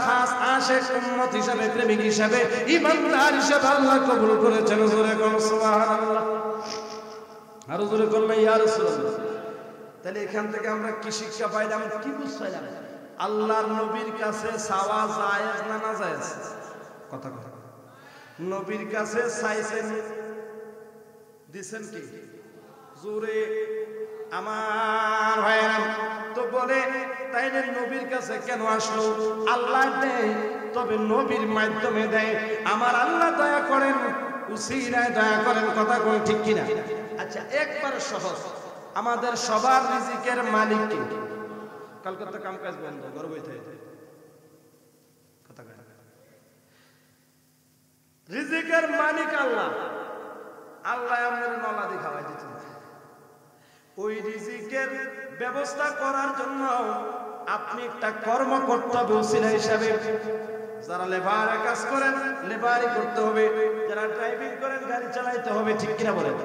খাস আশিক উম্মত হিসেবে, প্রেমিক হিসেবে, ঈমানদার হিসেবে আল্লাহ কবুল করেছেন। জোরে কোন সুবহানাল্লাহ, আর জোরে কোন ইয়া রাসূলুল্লাহ। তাহলে এখান থেকে আমরা কি শিক্ষা পাইলাম, কি বুঝলাম? আল্লাহর নবীর কাছে চাওয়া জায়েজ না না জায়েজ? কথা কথা, নবীর কাছে চাইছেন, দিছেন কি? জোরে আমার ভাইরা তো বলে, তাইলে নবীর কাছে কেন আসলো? আল্লাহ দেয়, তবে নবীর মাধ্যমে দেয়। আমার আল্লাহ দয়া করেন, উসিলায় দয়া করেন, কথা কোন ঠিক কিনা? আচ্ছা, একবার সহজ, আমাদের সবার রিজিকের মালিক কে? কলকাতা কাম কাজ বন্ধ, ঘর বইতে কথা কয় রিজিকের মালিক আল্লাহ। আল্লাহ আমাদের নলাদি খাওয়াই দিতেন। ওই রিজিকের ব্যবস্থা করার জন্য আপনি একটা কর্ম করতে হবে ওসিলা হিসাবে। যারা লেবারের কাজ করেন লেবারই করতে হবে, যারা ড্রাইভিং করেন গাড়ি চালাইতে হবে, ঠিক কিনা বলেন?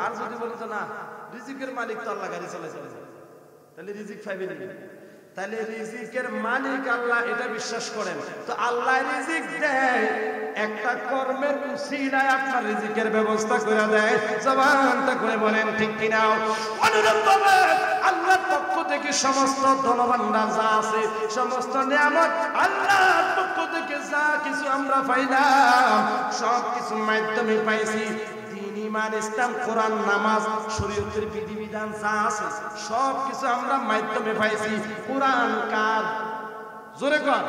আর যদি বলেন তো না রিজিকের মালিক তো আল্লাহ, গাড়ি চালাইতে হবে, তাহলে রিজিক পাইবেন না। তাহলে রিজিকের মালিক আল্লাহ এটা বিশ্বাস করেন তো আল্লাহ রিজিক দেয়, একটা কর্মের উসিলায় আপনার রিজিকের ব্যবস্থা করে দেয়। জবানটা করে বলেন ঠিক কিনা? অনুরূপভাবে আল্লাহর পক্ষ থেকে সমস্ত ধনভাণ্ডার যা আছে, সমস্ত নিয়ামত আল্লাহর পক্ষ থেকে যা কিছু আমরা পাইলাম সব কিছুর মাধ্যমে পাইছি। ঈমান, ইসলাম, কোরআন, নামাজ, শরীয়তের বিধিবিধান যা আছে সব কিছু আমরা মাধ্যমে পাইছি। কোরআন কার? জোরে কর।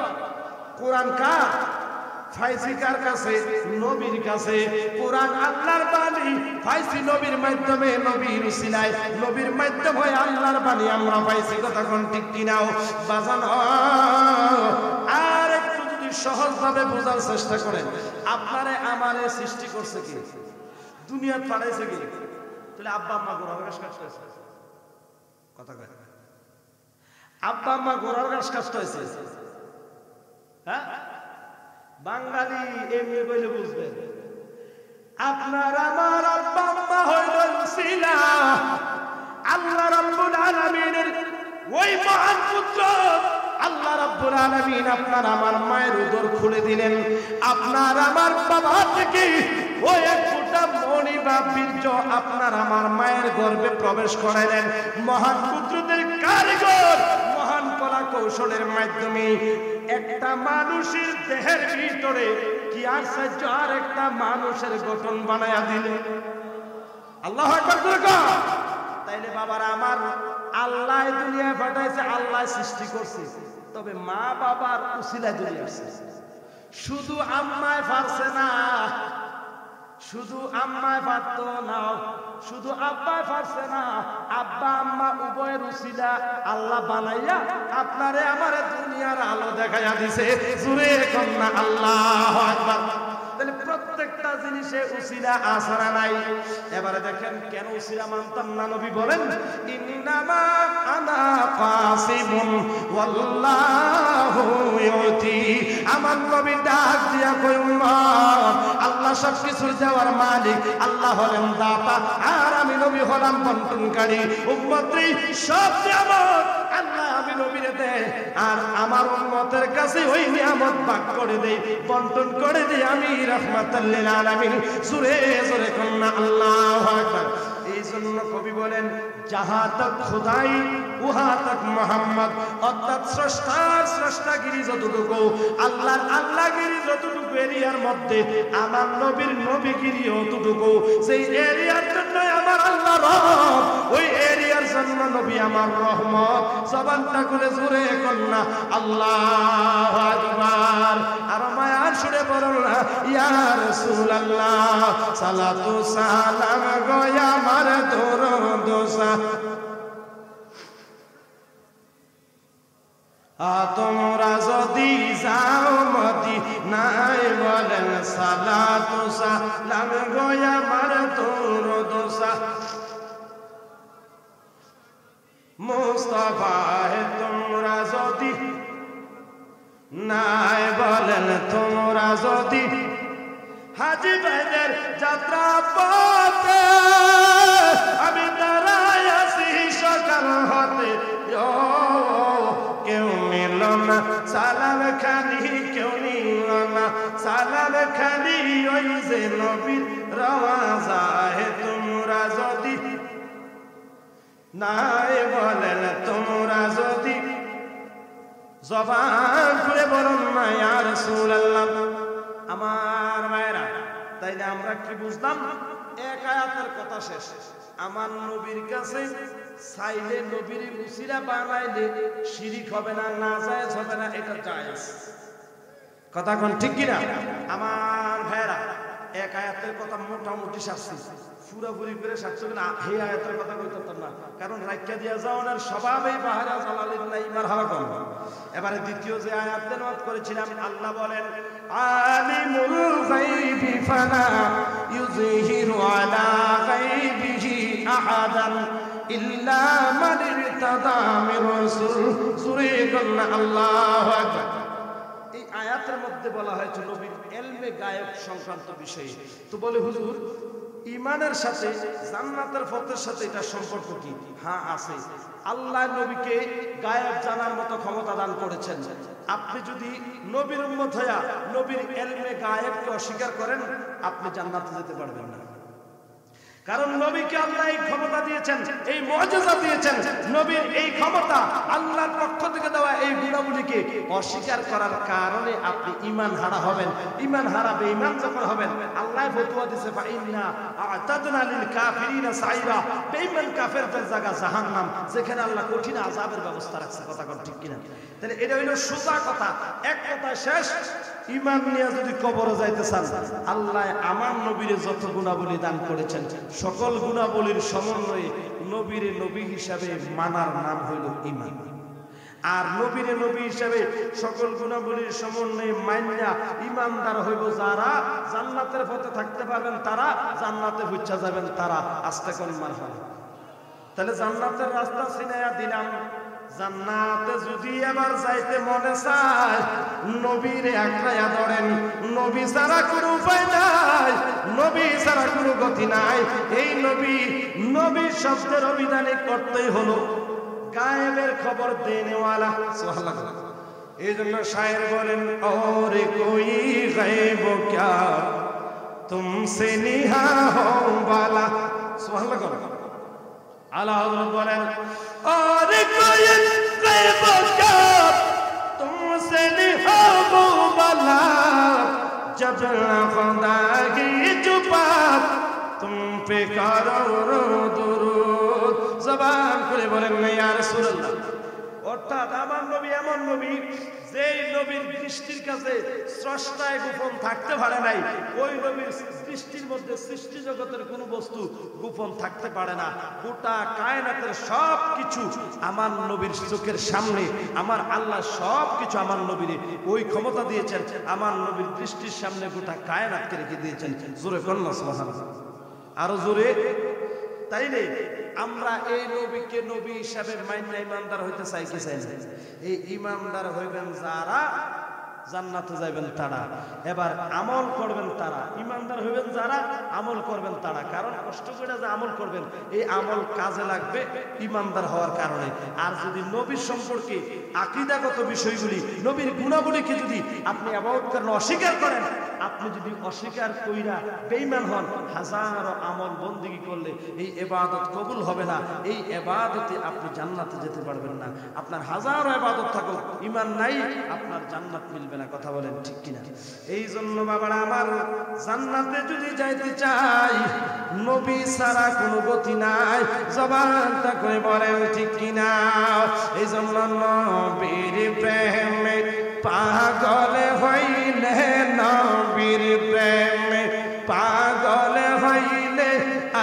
কোরআন কার? পাইছি কার কাছে? নবীর কাছে। কোরআন আল্লাহর বাণী, পাইছি নবীর মাধ্যমে, নবীর উসিলায়, নবীর মাধ্যমে হয় আল্লাহর বাণী আমরা পাইছি। কথা কোন ঠিক কিনাও বাজানো? আর একটু যদি সহজভাবে বোঝার চেষ্টা করেন, আপনারে আমারে সৃষ্টি করছে কি? দুনিয়া পাঠাইছে কি? তাহলে আব্বা আম্মা গোড়ার গাছ কাটতেছে। কথা কয় আব্বা আম্মা গোড়ার গাছ কাটতেছে। হ্যাঁ, বাঙালি এমনি কইলে বুঝবেন। আপনার আমার আব্বা আম্মা হইল উসিলা। আল্লাহ রাব্বুল আলামিনের ওই মহান পুত্র আল্লাহ রাব্বুল আলামিন আপনার আমার মায়ের উদর খুলে দিলেন। আপনার আমার বাবা থেকে ওই এক ফোঁটা মনি বা বীর্য আপনার আমার মায়ের গর্ভে প্রবেশ করাইলেন। মহান পুত্রদের কারিগর মহান কলা কৌশলের মাধ্যমে একটা মানুষের দেহের ভিতরে কি আর সাহায্য আর একটা মানুষের গঠন বানায়া দিলেন। আল্লাহু আকবার করে কও। তাইলে বাবারা আমার, আল্লাহ দুনিয়ায় পাঠাইছে, আল্লাহ সৃষ্টি করছে, তবে মা বাবার উসিলায় দুনিয়া আসছে। শুধু আম্মায় পারছে না, শুধু আম্মায় পারত না, শুধু আব্বায় পারছে না, আব্বা আম্মা উভয়ের উসিলা আল্লাহ বানাইয়া আপনারে আমারে দুনিয়ার আলো দেখাইয়া দিছে। জোরে কন্যা আল্লাহু আকবার। তাহলে প্রত্যেকটা জিনিসে উসিলা আসরা নাই। এবারে দেখেন কেন উসিলা মানতাম না? নবী বলেন ইন্নামা আনা কাসিমুন ওয়াল্লাহু ইউতি। আমার নবী ডাক দিয়া কই উম্মত, আল্লাহ সব কিছু দেওয়ার মালিক, আল্লাহ হলেন দাতা, আর আমি নবী হলাম বন্টনকারী। উম্মতরে সব নিয়ামত আল্লাহ আমি নবীরে দেয়, আর আমার উম্মতের কাছে ওই নিয়ামত ভাগ করে দেই, বন্টন করে দেই আমি রাহমাতাল লিল আলামিন। জোরে জোরে কন্যা আল্লাহু আকবার। এই জন্য কবি বলেন যাহা তক খুদাই উহা তক মোহাম্মদ, অর্থাৎ স্রষ্টার স্রষ্টাগিরি যতটুকু, আল্লাহর আল্লাহগিরি যতটুকু এরিয়ার মধ্যে, আমার নবীর নবীগিরি অতটুকু। সেই এরিয়ার জন্য আমার আল্লাহ রব, ওই এরিয়ার জন্য নবী আমার রহমত। জবানটা করে জোরে কন্যা আল্লাহু আকবার। আর মায়ার সুরে বলুন না ইয়া রাসূলুল্লাহ, সালাতু সালাম গো আমার দরুদ তোমরা যদি যাও মদিনায়, বলেন সালাতু সালাম গো আমার দরুদ মুস্তাফা। তোমরা যদি নাই, বলেন তোমরা যদি হাজী ভাইদের যাত্রা পথে, আমি দাঁড়ায় আছি সকাল হতে, কেউ নিল না সালাম খানি, কেউ নিল না সালাম খানি, ওই যে নবীর রওজা। তোমরা যদি নাই, বলেন তোমরা যদি জবান খুলে বলুন না ইয়া রাসূলুল্লাহ। আমার মায়েরা, তাইলে আমরা কি বুঝলাম? এক আয়াতের কথা শেষ। আমার নবীর কাছে চাইলে নবীর উসিলা বানাইলে শিরিক হবে না, নাজায়েজ হবে না, এটা জায়েজ। কথা কোন ঠিক কিনা? আমার ভাইরা, এক আয়াতের কথা মোটামুটি শাস্তি পুরাপুরি করে সাতশো না হে আয়াতের কথা কইতাম না, কারণ রাখিয়া দিয়া যাওয়ার স্বভাবেই বাহারা জালালিন নাই মারহাবা করব। এবারে দ্বিতীয় যে আয়াত তেলাওয়াত করেছিলাম, আল্লাহ বলেন আলিমুল গায়বি ফালা ইউযহিরু আলা গায়বিহি আহাদান ইল্লা মান ইরতাদা মির রাসূল। সূরা আল্লাহু আকবার। এই আয়াতের মধ্যে বলা হয়েছে নবীর ইলমে গায়েব সংক্রান্ত বিষয়ে। তো বলে হুজুর ইমানের সাথে জান্নাতের পথের সাথে এটা সম্পর্ক কি? হ্যাঁ আছে। আল্লাহ নবীকে গায়েব জানার মতো ক্ষমতা দান করেছেন। আপনি যদি নবীর উম্মত হইয়া নবীর ইলমে গায়েবকে অস্বীকার করেন, আপনি জান্নাতে যেতে পারবেন না। কারণ নবীকে আল্লাহ এই ক্ষমতা দিয়েছেন, এই মুআজিজা দিয়েছেন। নবীর এই ক্ষমতা আল্লাহর পক্ষ থেকে দেওয়া এই গুণাবলীকে অস্বীকার করার কারণে আপনি ঈমান হারা হবেন। ঈমান হারা বেঈমান যখন হবেন, আল্লাহ ফতোয়া দিয়েছে ফাইন্না আ'তাদনা লিল কাফিরিনা সাইরা, বেঈমান কাফেরদের জায়গা জাহান্নাম, যেখানে আল্লাহ কঠিন আযাবের ব্যবস্থা রাখছে। কথা কোন ঠিক কিনা? তাহলে এটা হলো সোজা কথা, এক কথা শেষ। ঈমান নিয়ে যদি কবরে যাইতে চান, আল্লাহ আমার নবীরে যত গুণাবলী দান করেছেন, সকল গুণাবলীর সমন্বয়ে নবীরে নবী হিসাবে মানার নাম হইল ঈমান। আর নবীরে নবী হিসাবে সকল গুণাবলীর সমন্বয়ে মাইনা ঈমানদার হইব যারা, জান্নাতের পথে থাকতে পারবেন তারা, জান্নাতে পৌঁছা যাবেন তারা। আস্তে করে মারহাবা। তাহলে জান্নাতের রাস্তা চিনাইয়া দিলাম। জান্নাতে যদি এবার যাইতে মনে চায়, নবীরে আঁকড়াইয়া ধরেন। নবী ছাড়া কোনো উপায় নাই, নবী ছাড়া কোনো গতি নাই। এই নবী শব্দের অভিধানে করতেই হলো গায়েবের খবর দেনেওয়ালা। সুবহানাল্লাহ। এই জন্য শায়ের বলেন ওরে কোই গায়েব ক্যা তুমসে নিহা হো বালা। সুবহানাল্লাহ। আলা হযরত বলেন और कोई गैब क्या तुमसे नहीं हो वाला, जब खुदा की जुबा तुम पे करो दुरूद। जबान করে বলেন না ইয়া রাসূলুল্লাহ। অর্থাৎ আমার নবী এমন নবী, যেই নবীর দৃষ্টির কাছে স্রষ্টায় গোপন থাকতে পারে নাই। ওই নবীর দৃষ্টির মধ্যে সৃষ্টি জগতের কোনো বস্তু গোপন থাকতে পারে না। গোটা কায়নাতের সব কিছু আমার নবীর চোখের সামনে। আমার আল্লাহ সব কিছু আমার নবীরে ওই ক্ষমতা দিয়েছেন, আমার নবীর দৃষ্টির সামনে গোটা কায়নাতকে রেখে দিয়েছেন। জোরে কন্যা সুবহানাল্লাহ, আরো জোরে। তাইলে আমরা এই নবীকে নবী হিসাবে মাইনা ইমানদার হইতে চাই কি চাই না? এই ইমানদার হইবেন যারা, জান্নাতে যাবেন তারা। এবার আমল করবেন তারা। ইমানদার হইবেন যারা, আমল করবেন তারা। কারণ কষ্ট করে যে আমল করবেন, এই আমল কাজে লাগবে ইমানদার হওয়ার কারণে। আর যদি নবীর সম্পর্কে আকীদাগত বিষয়গুলি, নবীর গুণাবলীকে যদি আপনি ইবাদত করেন, অস্বীকার করেন, আপনি যদি অস্বীকার কইরা বেঈমান হন, হাজারো আমল বন্দেগী করলে এই ইবাদত কবুল হবে না। এই ইবাদতে আপনি জান্নাতে যেতে পারবেন না। আপনার হাজারো ইবাদত থাকুক, ঈমান নাই, আপনার জান্নাত মিলবে না। কথা বলেন ঠিক কিনা? এই জন্য বাবারা আমার, জান্নাতে যদি যাইতে চাই, নবী ছাড়া কোনো গতি নাই। জবানটা করে বলেন ঠিক কিনা? এই জন্য নবীর প্রেমে পাগল হইলে, নবীর প্রেমে পাগল হইলে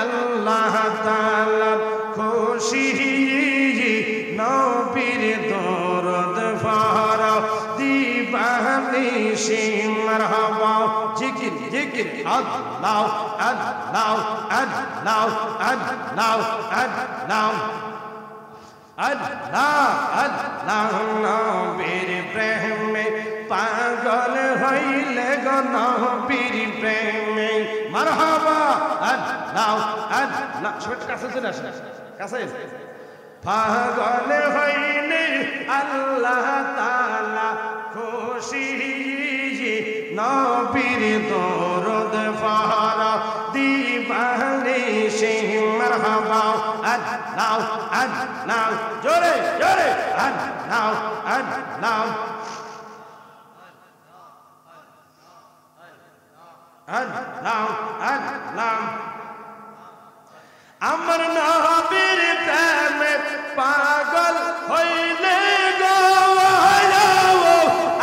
আল্লাহ তাআলা খুশি। নবীর দরদ ফারা দিবানিশি মারহাবা। জিকির জিকির আল্লাহ আল্লাহ আল্লাহ আল্লাহ আল্লাহ আল্লাহ আল্লাহ। নবীর প্রেমে পাগল হইলে গো, নবীর প্রেমে মারহাবা আল্লাহ আল্লাহ। সবাই কাছে চলে আসেন, কাছে। পাগল হইলে আল্লাহ তাআলা খুশি। নবীর দরদ ফারা দিবানিশি মারহাবা আল্লাহ আল্লাহ। জোরে জোরে আল্লাহ আল্লাহ আল্লাহ আল্লাহ। আমার নবীর প্রেমে পাগল হইলে গো,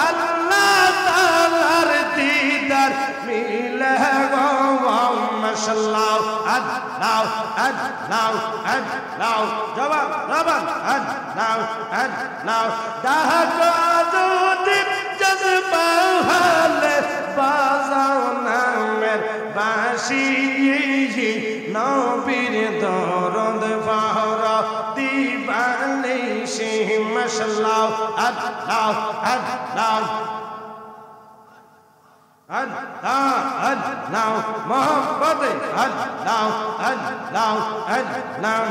আল্লাহ তাআলার দিদার মিলে গো। মাশাআল্লাহ now, now, জবান জবান now, ডাকা যদি জজবা হালে বাজাও নামের বাঁশি নবীর দরদ ফারা দিবানি সে মশলাও now, now, mohammed now,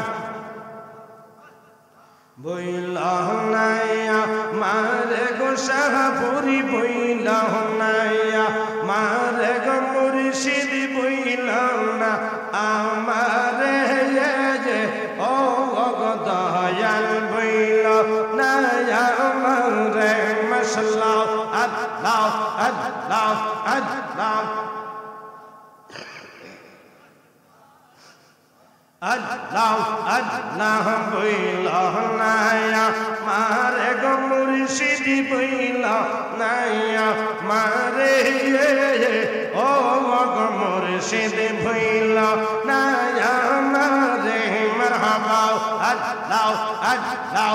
বইলাহনায়া মারে গো শাহপুরি বইলাহনায়া মারে গো মুর্শিদ বইলাহনা আমারে যে ও গো দয়াল বইলাহনায়া মারে মশলা আল্লাহ আল্লাহ আল্লাহ আল্লাহ বইলাহনায়া মারে গো মুর্শিদ বইলাহনায়া মারে ও গো মুর্শিদ বইলাহনায়া মারে মারহাবা আল্লাহ আল্লাহ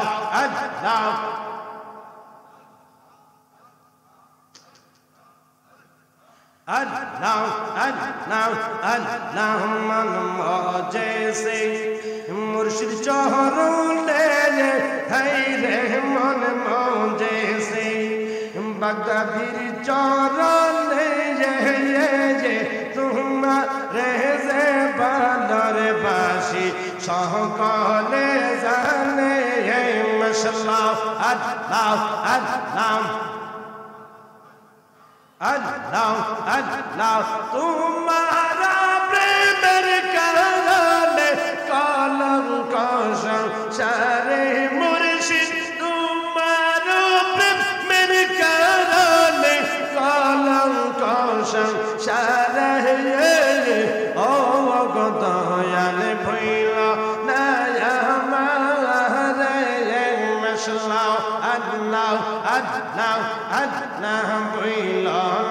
আল্লাহ আল্লাহ মন জেসে মুর্শিদ চরণে হাই রে মন জেসে বাগদাদির চরণে যে তোমারে যে বানর বাসি সকলে জানে মশলা আল্লাহ আল্লাহ আল্লাহ আল্লাহ তোমারা প্রেমের কারণে কলঙ্ক সংসারে মুর্শিদ তোমার প্রেমের কারণে কলঙ্ক সংসারে ও গো দয়াল ভইল না আমারে মশলা আল্লাহ আল্লাহ আল্লাহ বইল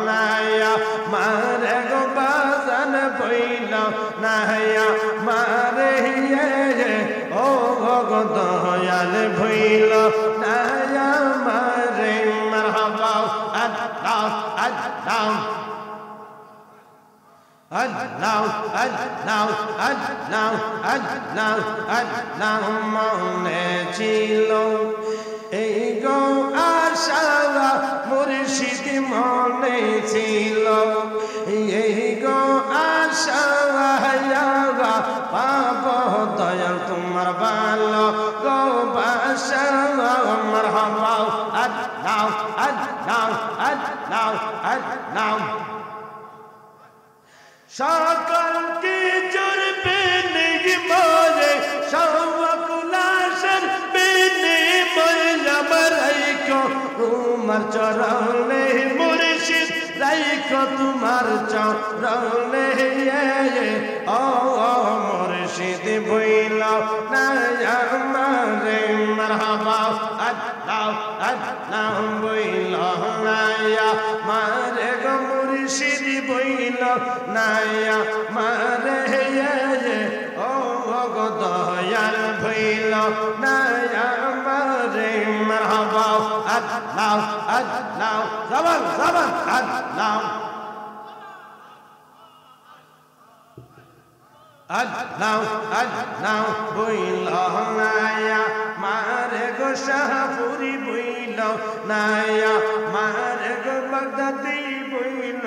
নায়া মারে গো বাজান বইল নায়া মারে ও গো দয়াল বইল নায়া মারে মারহাবা আল্লাহ আল্লাহ আল্লাহ আল্লাহ আল্লাহ আল্লাহ আল্লাহ মনে ছিল এই গো আশা মুর্শিদ মনে ছিল এই গো আশা পাব দয়াল তোমার ভালো গো বাসা মারহাবা আল্লাহ আল্লাহ আল্লাহ আল্লাহ সকল কিছুর বিনিময়ে সকলাশের বিনিময়ে আমার রাইখো তোমার চরণে মুর্শিদ রাইখো তোমার চরণে ও মুর্শিদ বইল না আমারে মারহাবা আল্লাহ আল্লাহ বইল না মারে গো মুর্শিদ বইল নায়া মারে ও গো দয়াল ভইল নায়া মারে মারহাবা আল্লাহ আল্লাহ জবান জবান আল্লাহ আল্লাহ আল্লাহ বইল নায়া মারে গো শাহপুরি বইল নায়া মারে গো বাগদাদি বইল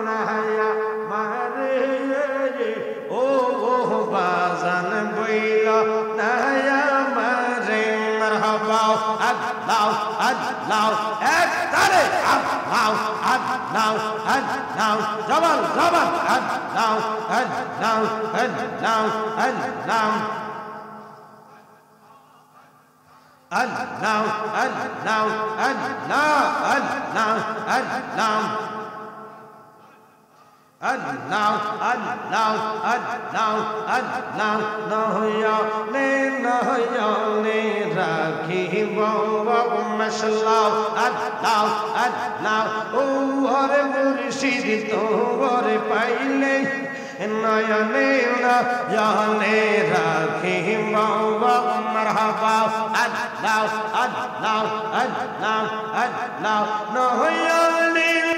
নায়া মারে ও বাজান বইল নায়া মারে মারহাবা আল্লাহ আল্লাহ এক তারে আল্লাহ আল্লাহ আল্লাহ জবান জবান আল্লাহ আল্লাহ আল্লাহ আল্লাহ Allah, Allah, Allah, Allah, Allah. Allah, Allah, Allah, Allah, নহয়নে রাখিব মশলা Allah, Allah, ও ওরে মুর্শিদ তোরে পাইলে নয়নে নয়নে রাখিব মারহাবা আল্লাহ আল্লাহ আল্লাহ আল্লাহ নয়নে